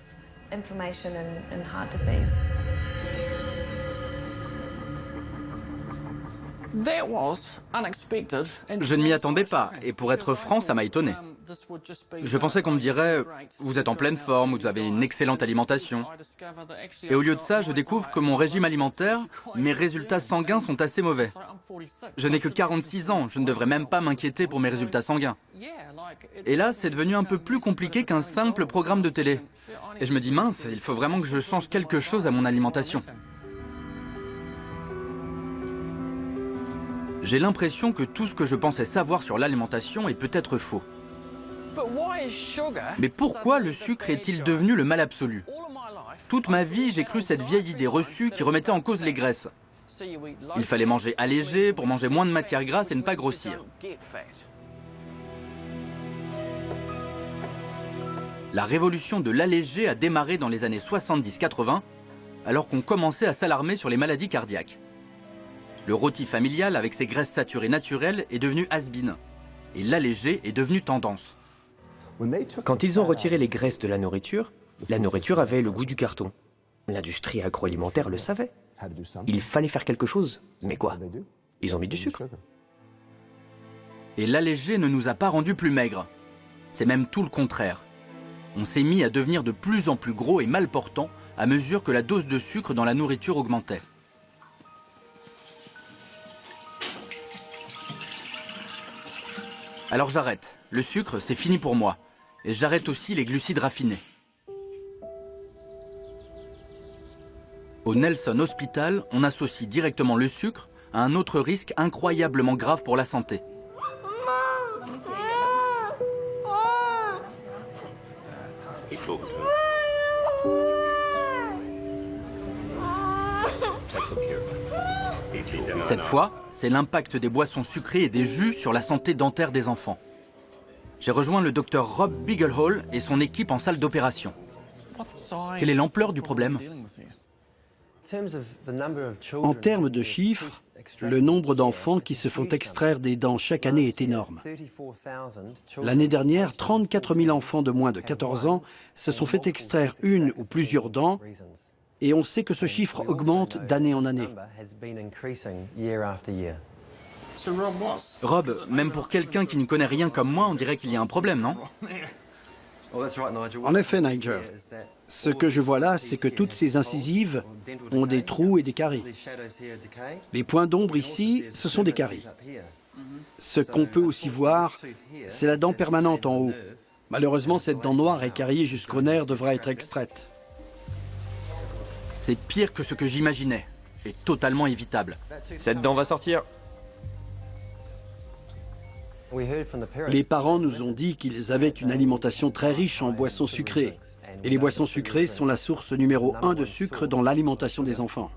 Speaker 17: Je ne m'y attendais pas, et pour être franc, ça m'a étonné. Je pensais qu'on me dirait « vous êtes en pleine forme, vous avez une excellente alimentation ». Et au lieu de ça, je découvre que mon régime alimentaire, mes résultats sanguins sont assez mauvais. Je n'ai que 46 ans, je ne devrais même pas m'inquiéter pour mes résultats sanguins. Et là, c'est devenu un peu plus compliqué qu'un simple programme de télé. Et je me dis « mince, il faut vraiment que je change quelque chose à mon alimentation ». J'ai l'impression que tout ce que je pensais savoir sur l'alimentation est peut-être faux. Mais pourquoi le sucre est-il devenu le mal absolu? Toute ma vie, j'ai cru cette vieille idée reçue qui remettait en cause les graisses. Il fallait manger allégé pour manger moins de matière grasse et ne pas grossir. La révolution de l'allégé a démarré dans les années 70-80, alors qu'on commençait à s'alarmer sur les maladies cardiaques. Le rôti familial avec ses graisses saturées naturelles est devenu has-been. Et l'allégé est devenu tendance.
Speaker 19: Quand ils ont retiré les graisses de la nourriture avait le goût du carton. L'industrie agroalimentaire le savait. Il fallait faire quelque chose. Mais quoi? Ils ont mis du sucre.
Speaker 17: Et l'allégé ne nous a pas rendus plus maigres. C'est même tout le contraire. On s'est mis à devenir de plus en plus gros et mal portants à mesure que la dose de sucre dans la nourriture augmentait. Alors j'arrête. Le sucre, c'est fini pour moi. Et j'arrête aussi les glucides raffinés. Au Nelson Hospital, on associe directement le sucre à un autre risque incroyablement grave pour la santé. Cette fois, c'est l'impact des boissons sucrées et des jus sur la santé dentaire des enfants. J'ai rejoint le docteur Rob Beaglehall et son équipe en salle d'opération. Quelle est l'ampleur du problème?
Speaker 18: En termes de chiffres, le nombre d'enfants qui se font extraire des dents chaque année est énorme. L'année dernière, 34 000 enfants de moins de 14 ans se sont fait extraire une ou plusieurs dents, et on sait que ce chiffre augmente d'année en année.
Speaker 17: Rob, même pour quelqu'un qui n'y connaît rien comme moi, on dirait qu'il y a un problème, non?
Speaker 18: En effet, Nigel. Ce que je vois là, c'est que toutes ces incisives ont des trous et des caries. Les points d'ombre ici, ce sont des caries. Ce qu'on peut aussi voir, c'est la dent permanente en haut. Malheureusement, cette dent noire et cariée jusqu'au nerf devra être extraite.
Speaker 17: C'est pire que ce que j'imaginais, et totalement évitable.
Speaker 19: Cette dent va sortir.
Speaker 18: Les parents nous ont dit qu'ils avaient une alimentation très riche en boissons sucrées. Et les boissons sucrées sont la source numéro 1 de sucre dans l'alimentation des enfants.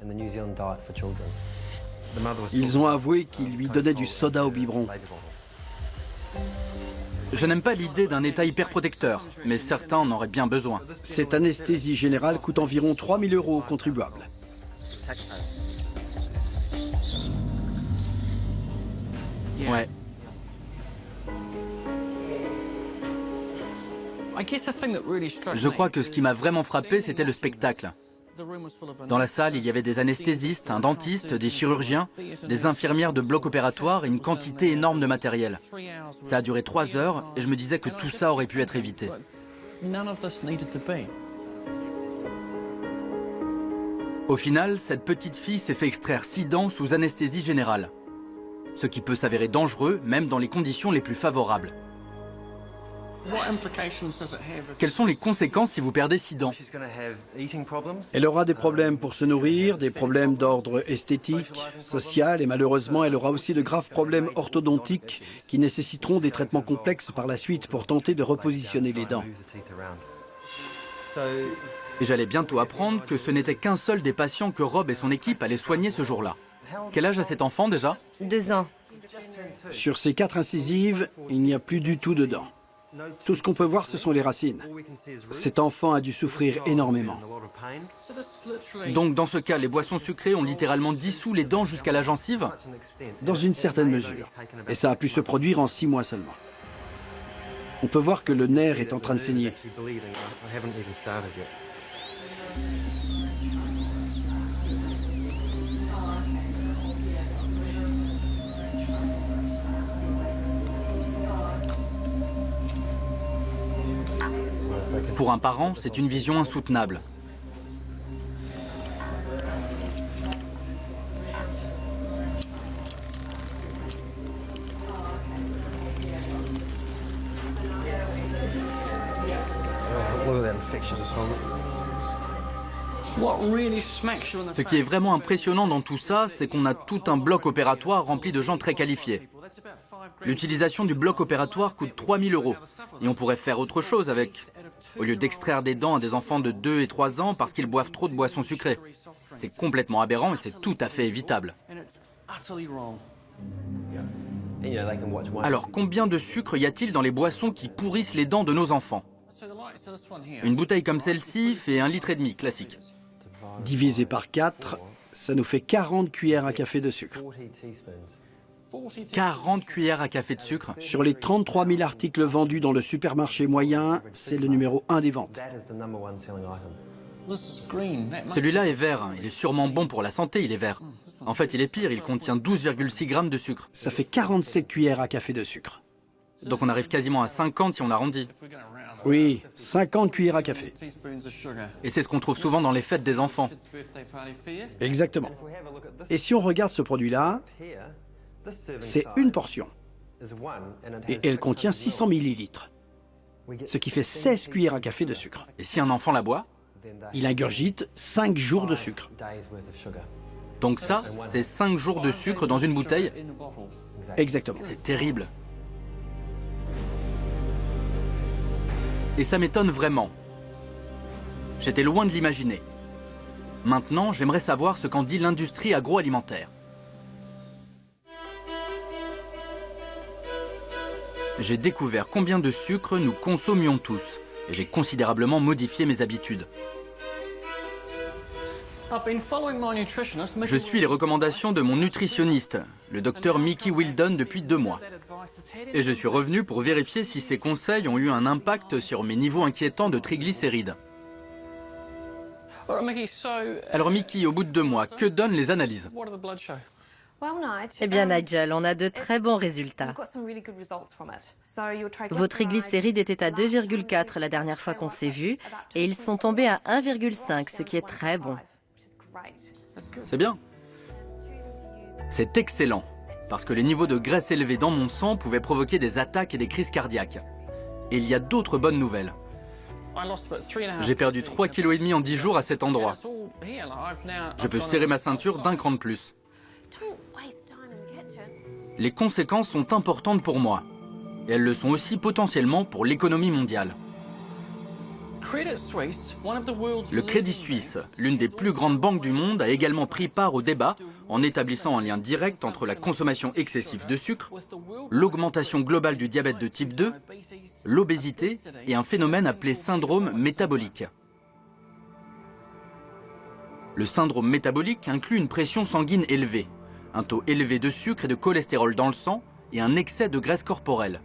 Speaker 18: Ils ont avoué qu'ils lui donnaient du soda au biberon.
Speaker 17: Je n'aime pas l'idée d'un état hyperprotecteur, mais certains en auraient bien besoin.
Speaker 18: Cette anesthésie générale coûte environ 3 000 € aux contribuables.
Speaker 17: Ouais. Je crois que ce qui m'a vraiment frappé, c'était le spectacle. Dans la salle, il y avait des anesthésistes, un dentiste, des chirurgiens, des infirmières de bloc opératoire et une quantité énorme de matériel. Ça a duré 3 heures et je me disais que tout ça aurait pu être évité. Au final, cette petite fille s'est fait extraire 6 dents sous anesthésie générale. Ce qui peut s'avérer dangereux, même dans les conditions les plus favorables. Quelles sont les conséquences si vous perdez 6 dents?
Speaker 18: Elle aura des problèmes pour se nourrir, des problèmes d'ordre esthétique, social, et malheureusement, elle aura aussi de graves problèmes orthodontiques qui nécessiteront des traitements complexes par la suite pour tenter de repositionner les dents.
Speaker 17: Et j'allais bientôt apprendre que ce n'était qu'un seul des patients que Rob et son équipe allaient soigner ce jour-là. Quel âge a cet enfant déjà?
Speaker 1: 2 ans.
Speaker 18: Sur ces 4 incisives, il n'y a plus du tout de dents. Tout ce qu'on peut voir, ce sont les racines. Cet enfant a dû souffrir énormément.
Speaker 17: Donc dans ce cas, les boissons sucrées ont littéralement dissous les dents jusqu'à la gencive?
Speaker 18: Dans une certaine mesure. Et ça a pu se produire en 6 mois seulement. On peut voir que le nerf est en train de saigner.
Speaker 17: Pour un parent, c'est une vision insoutenable. Ce qui est vraiment impressionnant dans tout ça, c'est qu'on a tout un bloc opératoire rempli de gens très qualifiés. L'utilisation du bloc opératoire coûte 3 000 € et on pourrait faire autre chose avec. Au lieu d'extraire des dents à des enfants de 2 et 3 ans parce qu'ils boivent trop de boissons sucrées. C'est complètement aberrant et c'est tout à fait évitable. Alors, combien de sucre y a-t-il dans les boissons qui pourrissent les dents de nos enfants? Une bouteille comme celle-ci fait 1,5 litre classique.
Speaker 18: Divisé par 4, ça nous fait 40 cuillères à café de sucre.
Speaker 17: 40 cuillères à café de sucre.
Speaker 18: Sur les 33 000 articles vendus dans le supermarché moyen, c'est le numéro 1 des ventes.
Speaker 17: Celui-là est vert, il est sûrement bon pour la santé, il est vert. En fait, il est pire, il contient 12,6 grammes de sucre.
Speaker 18: Ça fait 47 cuillères à café de sucre.
Speaker 17: Donc on arrive quasiment à 50 si on arrondit.
Speaker 18: Oui, 50 cuillères à café.
Speaker 17: Et c'est ce qu'on trouve souvent dans les fêtes des enfants.
Speaker 18: Exactement. Et si on regarde ce produit-là, c'est une portion. Et elle contient 600 millilitres. Ce qui fait 16 cuillères à café de sucre.
Speaker 17: Et si un enfant la boit,
Speaker 18: il ingurgite 5 jours de sucre.
Speaker 17: Donc ça, c'est 5 jours de sucre dans une bouteille.
Speaker 18: Exactement.
Speaker 17: C'est terrible. Et ça m'étonne vraiment. J'étais loin de l'imaginer. Maintenant, j'aimerais savoir ce qu'en dit l'industrie agroalimentaire. J'ai découvert combien de sucre nous consommions tous, et j'ai considérablement modifié mes habitudes. Je suis les recommandations de mon nutritionniste, le docteur Mickey Wildon, depuis 2 mois. Et je suis revenu pour vérifier si ces conseils ont eu un impact sur mes niveaux inquiétants de triglycérides. Alors Mickey, au bout de 2 mois, que donnent les analyses?
Speaker 5: Eh bien Nigel, on a de très bons résultats. Vos triglycérides étaient à 2,4 la dernière fois qu'on s'est vu et ils sont tombés à 1,5, ce qui est très bon.
Speaker 17: C'est bien. C'est excellent, parce que les niveaux de graisse élevés dans mon sang pouvaient provoquer des attaques et des crises cardiaques. Et il y a d'autres bonnes nouvelles. J'ai perdu 3,5 kg en 10 jours à cet endroit. Je peux serrer ma ceinture d'un cran de plus. Les conséquences sont importantes pour moi. Et elles le sont aussi potentiellement pour l'économie mondiale. Le Crédit Suisse, l'une des plus grandes banques du monde, a également pris part au débat en établissant un lien direct entre la consommation excessive de sucre, l'augmentation globale du diabète de type 2, l'obésité et un phénomène appelé syndrome métabolique. Le syndrome métabolique inclut une pression sanguine élevée, un taux élevé de sucre et de cholestérol dans le sang et un excès de graisse corporelle.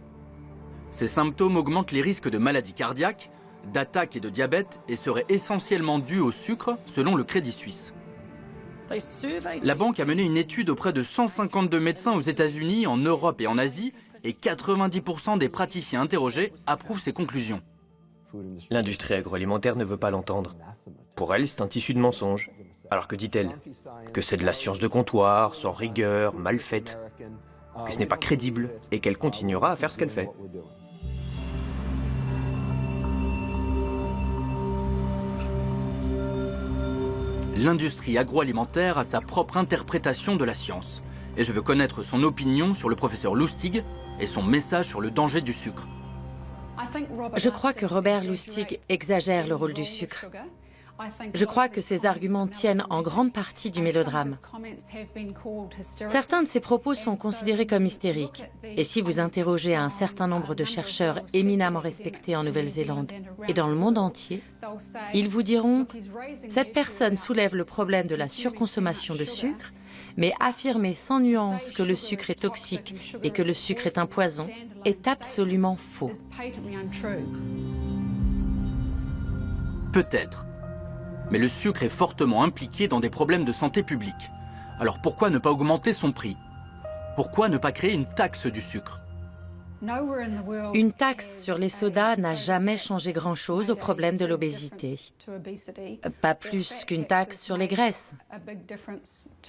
Speaker 17: Ces symptômes augmentent les risques de maladies cardiaques, d'attaques et de diabète et seraient essentiellement dus au sucre, selon le Crédit Suisse. La banque a mené une étude auprès de 152 médecins aux États-Unis, en Europe et en Asie, et 90% des praticiens interrogés approuvent ces conclusions.
Speaker 19: L'industrie agroalimentaire ne veut pas l'entendre. Pour elle, c'est un tissu de mensonges. Alors que dit-elle? Que c'est de la science de comptoir, sans rigueur, mal faite. Que ce n'est pas crédible et qu'elle continuera à faire ce qu'elle fait.
Speaker 17: L'industrie agroalimentaire a sa propre interprétation de la science. Et je veux connaître son opinion sur le professeur Lustig et son message sur le danger du sucre.
Speaker 5: Je crois que Robert Lustig exagère le rôle du sucre. Je crois que ses arguments tiennent en grande partie du mélodrame. Certains de ses propos sont considérés comme hystériques. Et si vous interrogez un certain nombre de chercheurs éminemment respectés en Nouvelle-Zélande et dans le monde entier, ils vous diront « Cette personne soulève le problème de la surconsommation de sucre, mais affirmer sans nuance que le sucre est toxique et que le sucre est un poison est absolument faux. »
Speaker 17: Peut-être. Mais le sucre est fortement impliqué dans des problèmes de santé publique. Alors pourquoi ne pas augmenter son prix? Pourquoi ne pas créer une taxe du sucre?
Speaker 5: Une taxe sur les sodas n'a jamais changé grand-chose au problème de l'obésité. Pas plus qu'une taxe sur les graisses.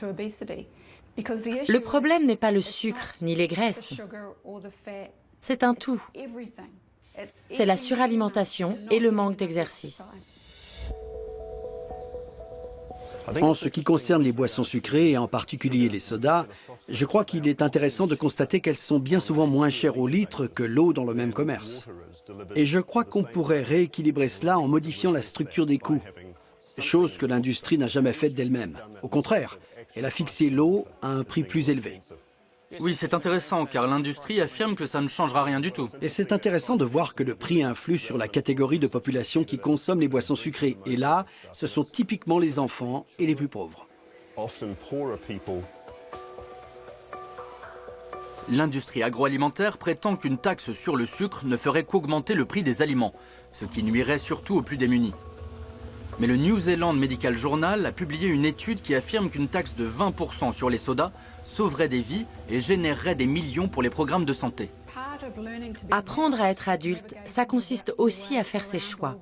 Speaker 5: Le problème n'est pas le sucre ni les graisses. C'est un tout. C'est la suralimentation et le manque d'exercice.
Speaker 18: En ce qui concerne les boissons sucrées, et en particulier les sodas, je crois qu'il est intéressant de constater qu'elles sont bien souvent moins chères au litre que l'eau dans le même commerce. Et je crois qu'on pourrait rééquilibrer cela en modifiant la structure des coûts, chose que l'industrie n'a jamais faite d'elle-même. Au contraire, elle a fixé l'eau à un prix plus élevé.
Speaker 17: Oui, c'est intéressant, car l'industrie affirme que ça ne changera rien du tout.
Speaker 18: Et c'est intéressant de voir que le prix influe sur la catégorie de population qui consomme les boissons sucrées. Et là, ce sont typiquement les enfants et les plus pauvres.
Speaker 17: L'industrie agroalimentaire prétend qu'une taxe sur le sucre ne ferait qu'augmenter le prix des aliments, ce qui nuirait surtout aux plus démunis. Mais le New Zealand Medical Journal a publié une étude qui affirme qu'une taxe de 20% sur les sodas sauverait des vies et générerait des millions pour les programmes de santé.
Speaker 5: Apprendre à être adulte, ça consiste aussi à faire ses choix.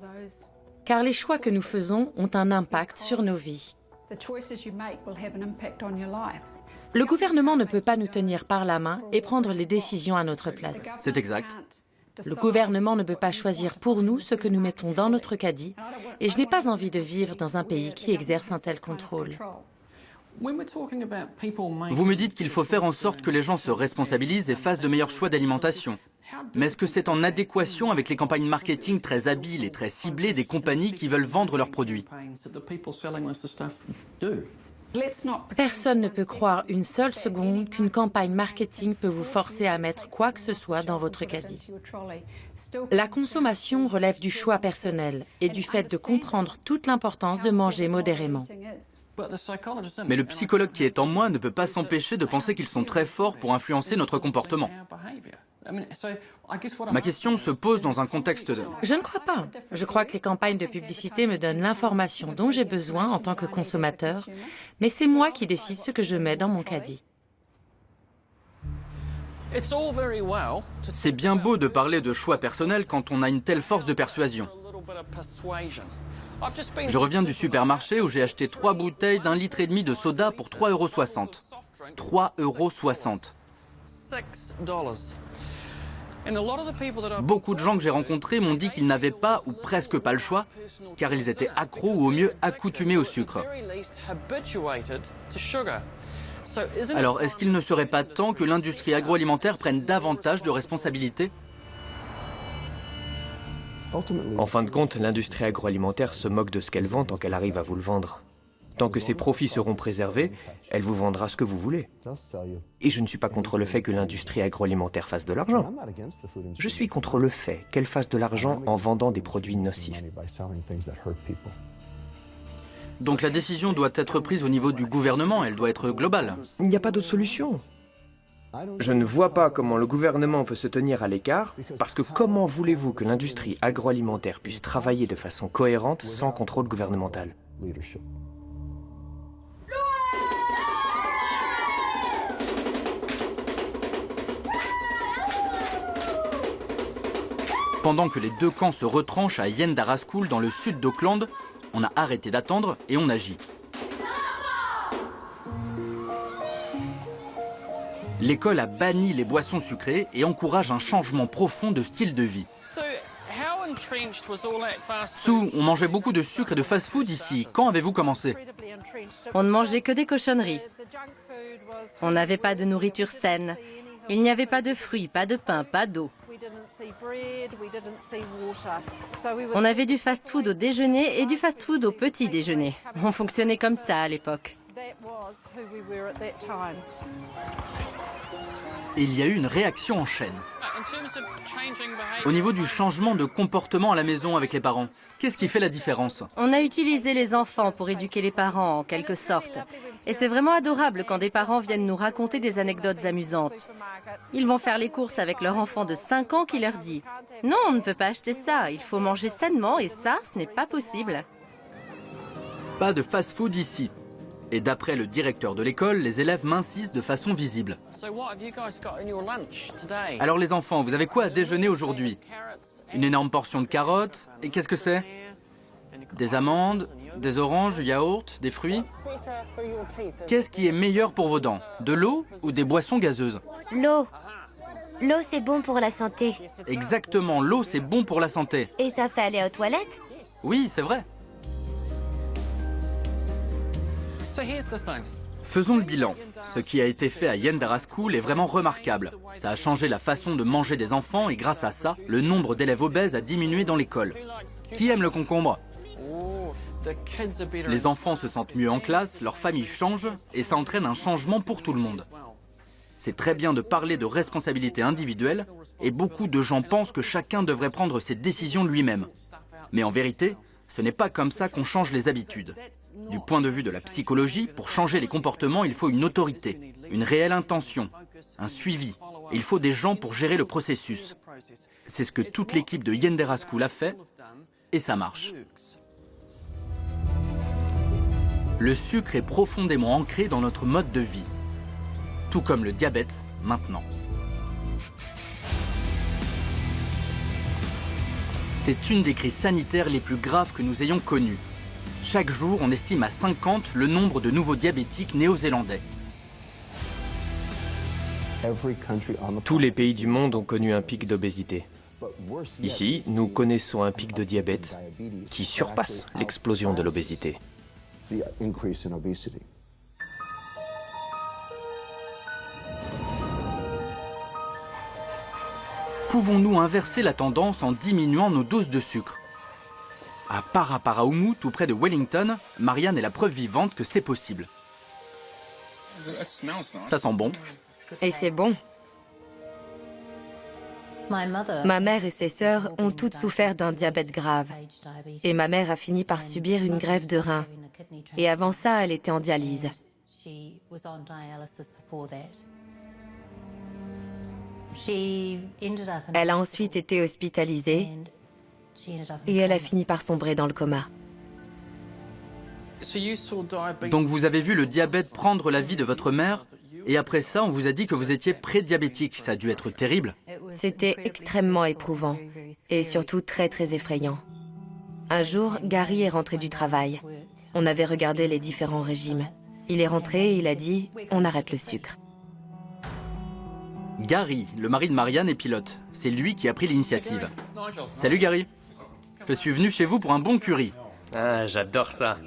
Speaker 5: Car les choix que nous faisons ont un impact sur nos vies. Le gouvernement ne peut pas nous tenir par la main et prendre les décisions à notre place.
Speaker 17: C'est exact.
Speaker 5: Le gouvernement ne peut pas choisir pour nous ce que nous mettons dans notre caddie, et je n'ai pas envie de vivre dans un pays qui exerce un tel contrôle.
Speaker 17: Vous me dites qu'il faut faire en sorte que les gens se responsabilisent et fassent de meilleurs choix d'alimentation. Mais est-ce que c'est en adéquation avec les campagnes marketing très habiles et très ciblées des compagnies qui veulent vendre leurs produits?
Speaker 5: Personne ne peut croire une seule seconde qu'une campagne marketing peut vous forcer à mettre quoi que ce soit dans votre caddie. La consommation relève du choix personnel et du fait de comprendre toute l'importance de manger modérément.
Speaker 17: Mais le psychologue qui est en moi ne peut pas s'empêcher de penser qu'ils sont très forts pour influencer notre comportement. Ma question se pose dans un contexte de...
Speaker 5: Je ne crois pas. Je crois que les campagnes de publicité me donnent l'information dont j'ai besoin en tant que consommateur, mais c'est moi qui décide ce que je mets dans mon caddie.
Speaker 17: C'est bien beau de parler de choix personnels quand on a une telle force de persuasion. Je reviens du supermarché où j'ai acheté 3 bouteilles d'1,5 litre de soda pour 3,60 €. 3,60 €. Beaucoup de gens que j'ai rencontrés m'ont dit qu'ils n'avaient pas ou presque pas le choix, car ils étaient accros ou au mieux accoutumés au sucre. Alors, est-ce qu'il ne serait pas temps que l'industrie agroalimentaire prenne davantage de responsabilités ?
Speaker 19: En fin de compte, l'industrie agroalimentaire se moque de ce qu'elle vend tant qu'elle arrive à vous le vendre. Tant que ses profits seront préservés, elle vous vendra ce que vous voulez. Et je ne suis pas contre le fait que l'industrie agroalimentaire fasse de l'argent. Je suis contre le fait qu'elle fasse de l'argent en vendant des produits nocifs.
Speaker 17: Donc la décision doit être prise au niveau du gouvernement, elle doit être globale.
Speaker 19: Il n'y a pas d'autre solution. Je ne vois pas comment le gouvernement peut se tenir à l'écart, parce que comment voulez-vous que l'industrie agroalimentaire puisse travailler de façon cohérente sans contrôle gouvernemental ?
Speaker 17: Pendant que les deux camps se retranchent à Yendaraskool dans le sud d'Auckland, on a arrêté d'attendre et on agit. L'école a banni les boissons sucrées et encourage un changement profond de style de vie. Sue, on mangeait beaucoup de sucre et de fast-food ici. Quand avez-vous commencé?
Speaker 1: On ne mangeait que des cochonneries. On n'avait pas de nourriture saine. Il n'y avait pas de fruits, pas de pain, pas d'eau. On avait du fast-food au déjeuner et du fast-food au petit déjeuner. On fonctionnait comme ça à l'époque.
Speaker 17: Il y a eu une réaction en chaîne. Au niveau du changement de comportement à la maison avec les parents, qu'est-ce qui fait la différence?
Speaker 1: On a utilisé les enfants pour éduquer les parents, en quelque sorte. Et c'est vraiment adorable quand des parents viennent nous raconter des anecdotes amusantes. Ils vont faire les courses avec leur enfant de 5 ans qui leur dit « Non, on ne peut pas acheter ça, il faut manger sainement et ça, ce n'est pas possible. »
Speaker 17: Pas de fast-food ici. Et d'après le directeur de l'école, les élèves mincissent de façon visible. Alors les enfants, vous avez quoi à déjeuner aujourd'hui? Une énorme portion de carottes. Et qu'est-ce que c'est? Des amandes, des oranges, du yaourt, des fruits? Qu'est-ce qui est meilleur pour vos dents? De l'eau ou des boissons gazeuses?
Speaker 15: L'eau. L'eau, c'est bon pour la santé.
Speaker 17: Exactement, l'eau, c'est bon pour la santé.
Speaker 15: Et ça fait aller aux toilettes?
Speaker 17: Oui, c'est vrai. Faisons le bilan. Ce qui a été fait à Yendaraskool est vraiment remarquable. Ça a changé la façon de manger des enfants et grâce à ça, le nombre d'élèves obèses a diminué dans l'école. Qui aime le concombre? Les enfants se sentent mieux en classe, leur famille change et ça entraîne un changement pour tout le monde. C'est très bien de parler de responsabilité individuelle et beaucoup de gens pensent que chacun devrait prendre ses décisions lui-même. Mais en vérité, ce n'est pas comme ça qu'on change les habitudes. Du point de vue de la psychologie, pour changer les comportements, il faut une autorité, une réelle intention, un suivi. Et il faut des gens pour gérer le processus. C'est ce que toute l'équipe de Yendaraskool a fait et ça marche. Le sucre est profondément ancré dans notre mode de vie, tout comme le diabète maintenant. C'est une des crises sanitaires les plus graves que nous ayons connues. Chaque jour, on estime à 50 le nombre de nouveaux diabétiques néo-zélandais.
Speaker 19: Tous les pays du monde ont connu un pic d'obésité. Ici, nous connaissons un pic de diabète qui surpasse l'explosion de l'obésité.
Speaker 17: Pouvons-nous inverser la tendance en diminuant nos doses de sucre? À Paraparaumu, tout près de Wellington, Marianne est la preuve vivante que c'est possible. Ça sent bon.
Speaker 1: Et c'est bon. Ma mère et ses sœurs ont toutes souffert d'un diabète grave. Et ma mère a fini par subir une greffe de rein. Et avant ça, elle était en dialyse. Elle a ensuite été hospitalisée et elle a fini par sombrer dans le coma.
Speaker 17: Donc vous avez vu le diabète prendre la vie de votre mère et après ça, on vous a dit que vous étiez prédiabétique. Ça a dû être terrible.
Speaker 1: C'était extrêmement éprouvant et surtout très très effrayant. Un jour, Gary est rentré du travail. On avait regardé les différents régimes. Il est rentré et il a dit « on arrête le sucre ».
Speaker 17: Gary, le mari de Marianne, est pilote. C'est lui qui a pris l'initiative. Salut Gary. Je suis venu chez vous pour un bon curry.
Speaker 19: Ah, j'adore ça.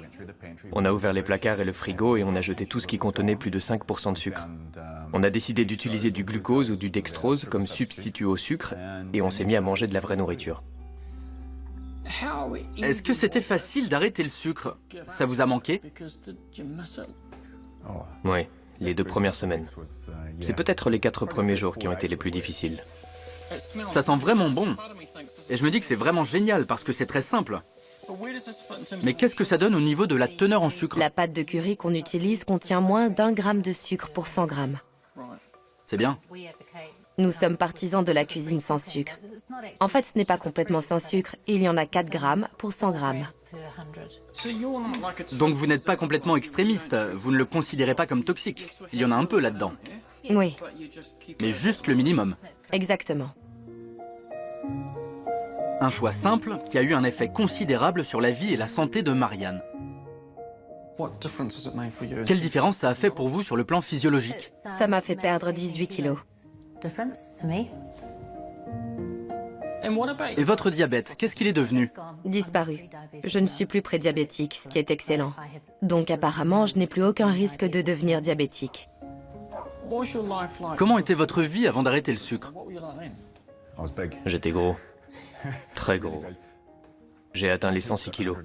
Speaker 19: On a ouvert les placards et le frigo et on a jeté tout ce qui contenait plus de 5% de sucre. On a décidé d'utiliser du glucose ou du dextrose comme substitut au sucre et on s'est mis à manger de la vraie nourriture.
Speaker 17: Est-ce que c'était facile d'arrêter le sucre? Ça vous a manqué?
Speaker 19: Oui, les 2 premières semaines. C'est peut-être les 4 premiers jours qui ont été les plus difficiles.
Speaker 17: Ça sent vraiment bon. Et je me dis que c'est vraiment génial parce que c'est très simple. Mais qu'est-ce que ça donne au niveau de la teneur en sucre?
Speaker 1: La pâte de curry qu'on utilise contient moins d'1 gramme de sucre pour 100 grammes.
Speaker 17: C'est bien.
Speaker 1: Nous sommes partisans de la cuisine sans sucre. En fait, ce n'est pas complètement sans sucre. Il y en a 4 grammes pour 100 grammes.
Speaker 17: Donc vous n'êtes pas complètement extrémiste. Vous ne le considérez pas comme toxique. Il y en a un peu là-dedans.
Speaker 1: Oui.
Speaker 17: Mais juste le minimum.
Speaker 1: Exactement.
Speaker 17: Un choix simple qui a eu un effet considérable sur la vie et la santé de Marianne. Quelle différence ça a fait pour vous sur le plan physiologique?
Speaker 1: Ça m'a fait perdre 18 kilos.
Speaker 17: Et votre diabète, qu'est-ce qu'il est devenu?
Speaker 1: Disparu. Je ne suis plus prédiabétique, ce qui est excellent. Donc apparemment, je n'ai plus aucun risque de devenir diabétique.
Speaker 17: Comment était votre vie avant d'arrêter le sucre?
Speaker 19: J'étais gros. Très gros. J'ai atteint les 106 kilos.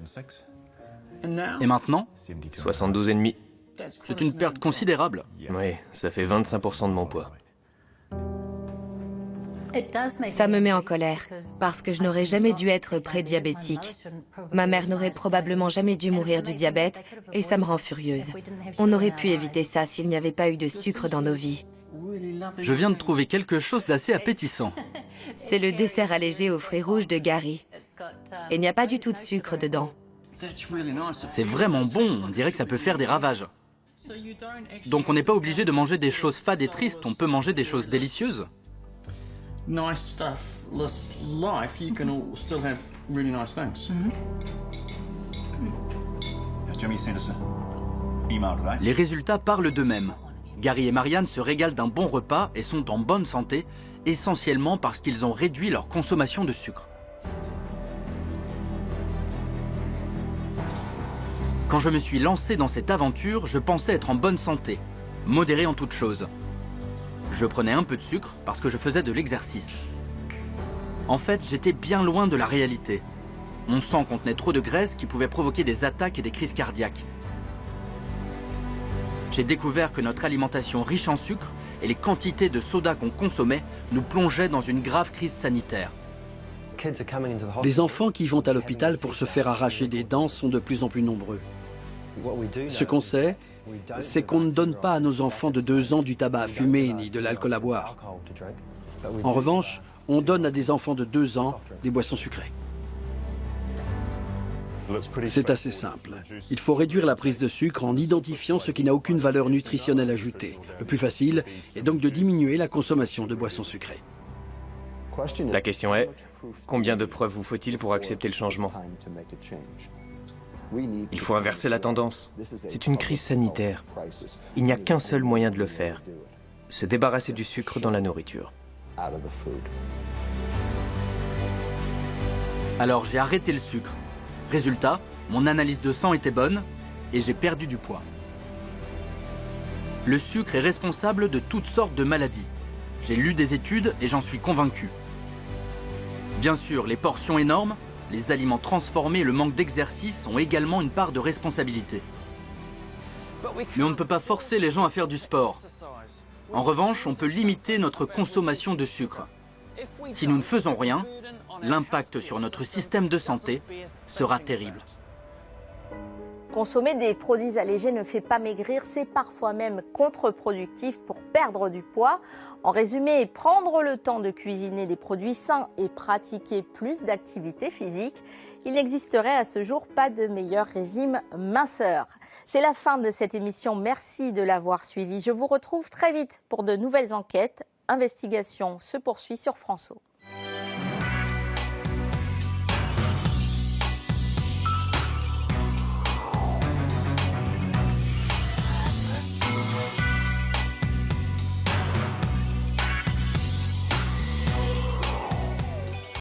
Speaker 17: Et maintenant?
Speaker 19: 72,5.
Speaker 17: C'est une perte considérable.
Speaker 19: Oui, ça fait 25% de mon poids.
Speaker 1: Ça me met en colère, parce que je n'aurais jamais dû être prédiabétique. Ma mère n'aurait probablement jamais dû mourir du diabète, et ça me rend furieuse. On aurait pu éviter ça s'il n'y avait pas eu de sucre dans nos vies.
Speaker 17: Je viens de trouver quelque chose d'assez appétissant.
Speaker 1: C'est le dessert allégé aux fruits rouges de Gary. Il n'y a pas du tout de sucre dedans.
Speaker 17: C'est vraiment bon, on dirait que ça peut faire des ravages. Donc on n'est pas obligé de manger des choses fades et tristes, on peut manger des choses délicieuses. Les résultats parlent d'eux-mêmes. Gary et Marianne se régalent d'un bon repas et sont en bonne santé, essentiellement parce qu'ils ont réduit leur consommation de sucre. Quand je me suis lancé dans cette aventure, je pensais être en bonne santé, modéré en toutes choses. Je prenais un peu de sucre parce que je faisais de l'exercice. En fait, j'étais bien loin de la réalité. Mon sang contenait trop de graisse qui pouvait provoquer des attaques et des crises cardiaques. J'ai découvert que notre alimentation riche en sucre et les quantités de soda qu'on consommait nous plongeaient dans une grave crise sanitaire.
Speaker 18: Les enfants qui vont à l'hôpital pour se faire arracher des dents sont de plus en plus nombreux. Ce qu'on sait, c'est qu'on ne donne pas à nos enfants de 2 ans du tabac à fumer ni de l'alcool à boire. En revanche, on donne à des enfants de 2 ans des boissons sucrées. C'est assez simple. Il faut réduire la prise de sucre en identifiant ce qui n'a aucune valeur nutritionnelle ajoutée. Le plus facile est donc de diminuer la consommation de boissons sucrées.
Speaker 19: La question est, combien de preuves vous faut-il pour accepter le changement? Il faut inverser la tendance. C'est une crise sanitaire. Il n'y a qu'un seul moyen de le faire. Se débarrasser du sucre dans la nourriture.
Speaker 17: Alors j'ai arrêté le sucre. Résultat, mon analyse de sang était bonne et j'ai perdu du poids. Le sucre est responsable de toutes sortes de maladies. J'ai lu des études et j'en suis convaincu. Bien sûr, les portions énormes, les aliments transformés et le manque d'exercice ont également une part de responsabilité. Mais on ne peut pas forcer les gens à faire du sport. En revanche, on peut limiter notre consommation de sucre. Si nous ne faisons rien, l'impact sur notre système de santé sera terrible.
Speaker 16: Consommer des produits allégés ne fait pas maigrir, c'est parfois même contre-productif pour perdre du poids. En résumé, prendre le temps de cuisiner des produits sains et pratiquer plus d'activité physique, il n'existerait à ce jour pas de meilleur régime minceur. C'est la fin de cette émission, merci de l'avoir suivi. Je vous retrouve très vite pour de nouvelles enquêtes. Investigation se poursuit sur France O.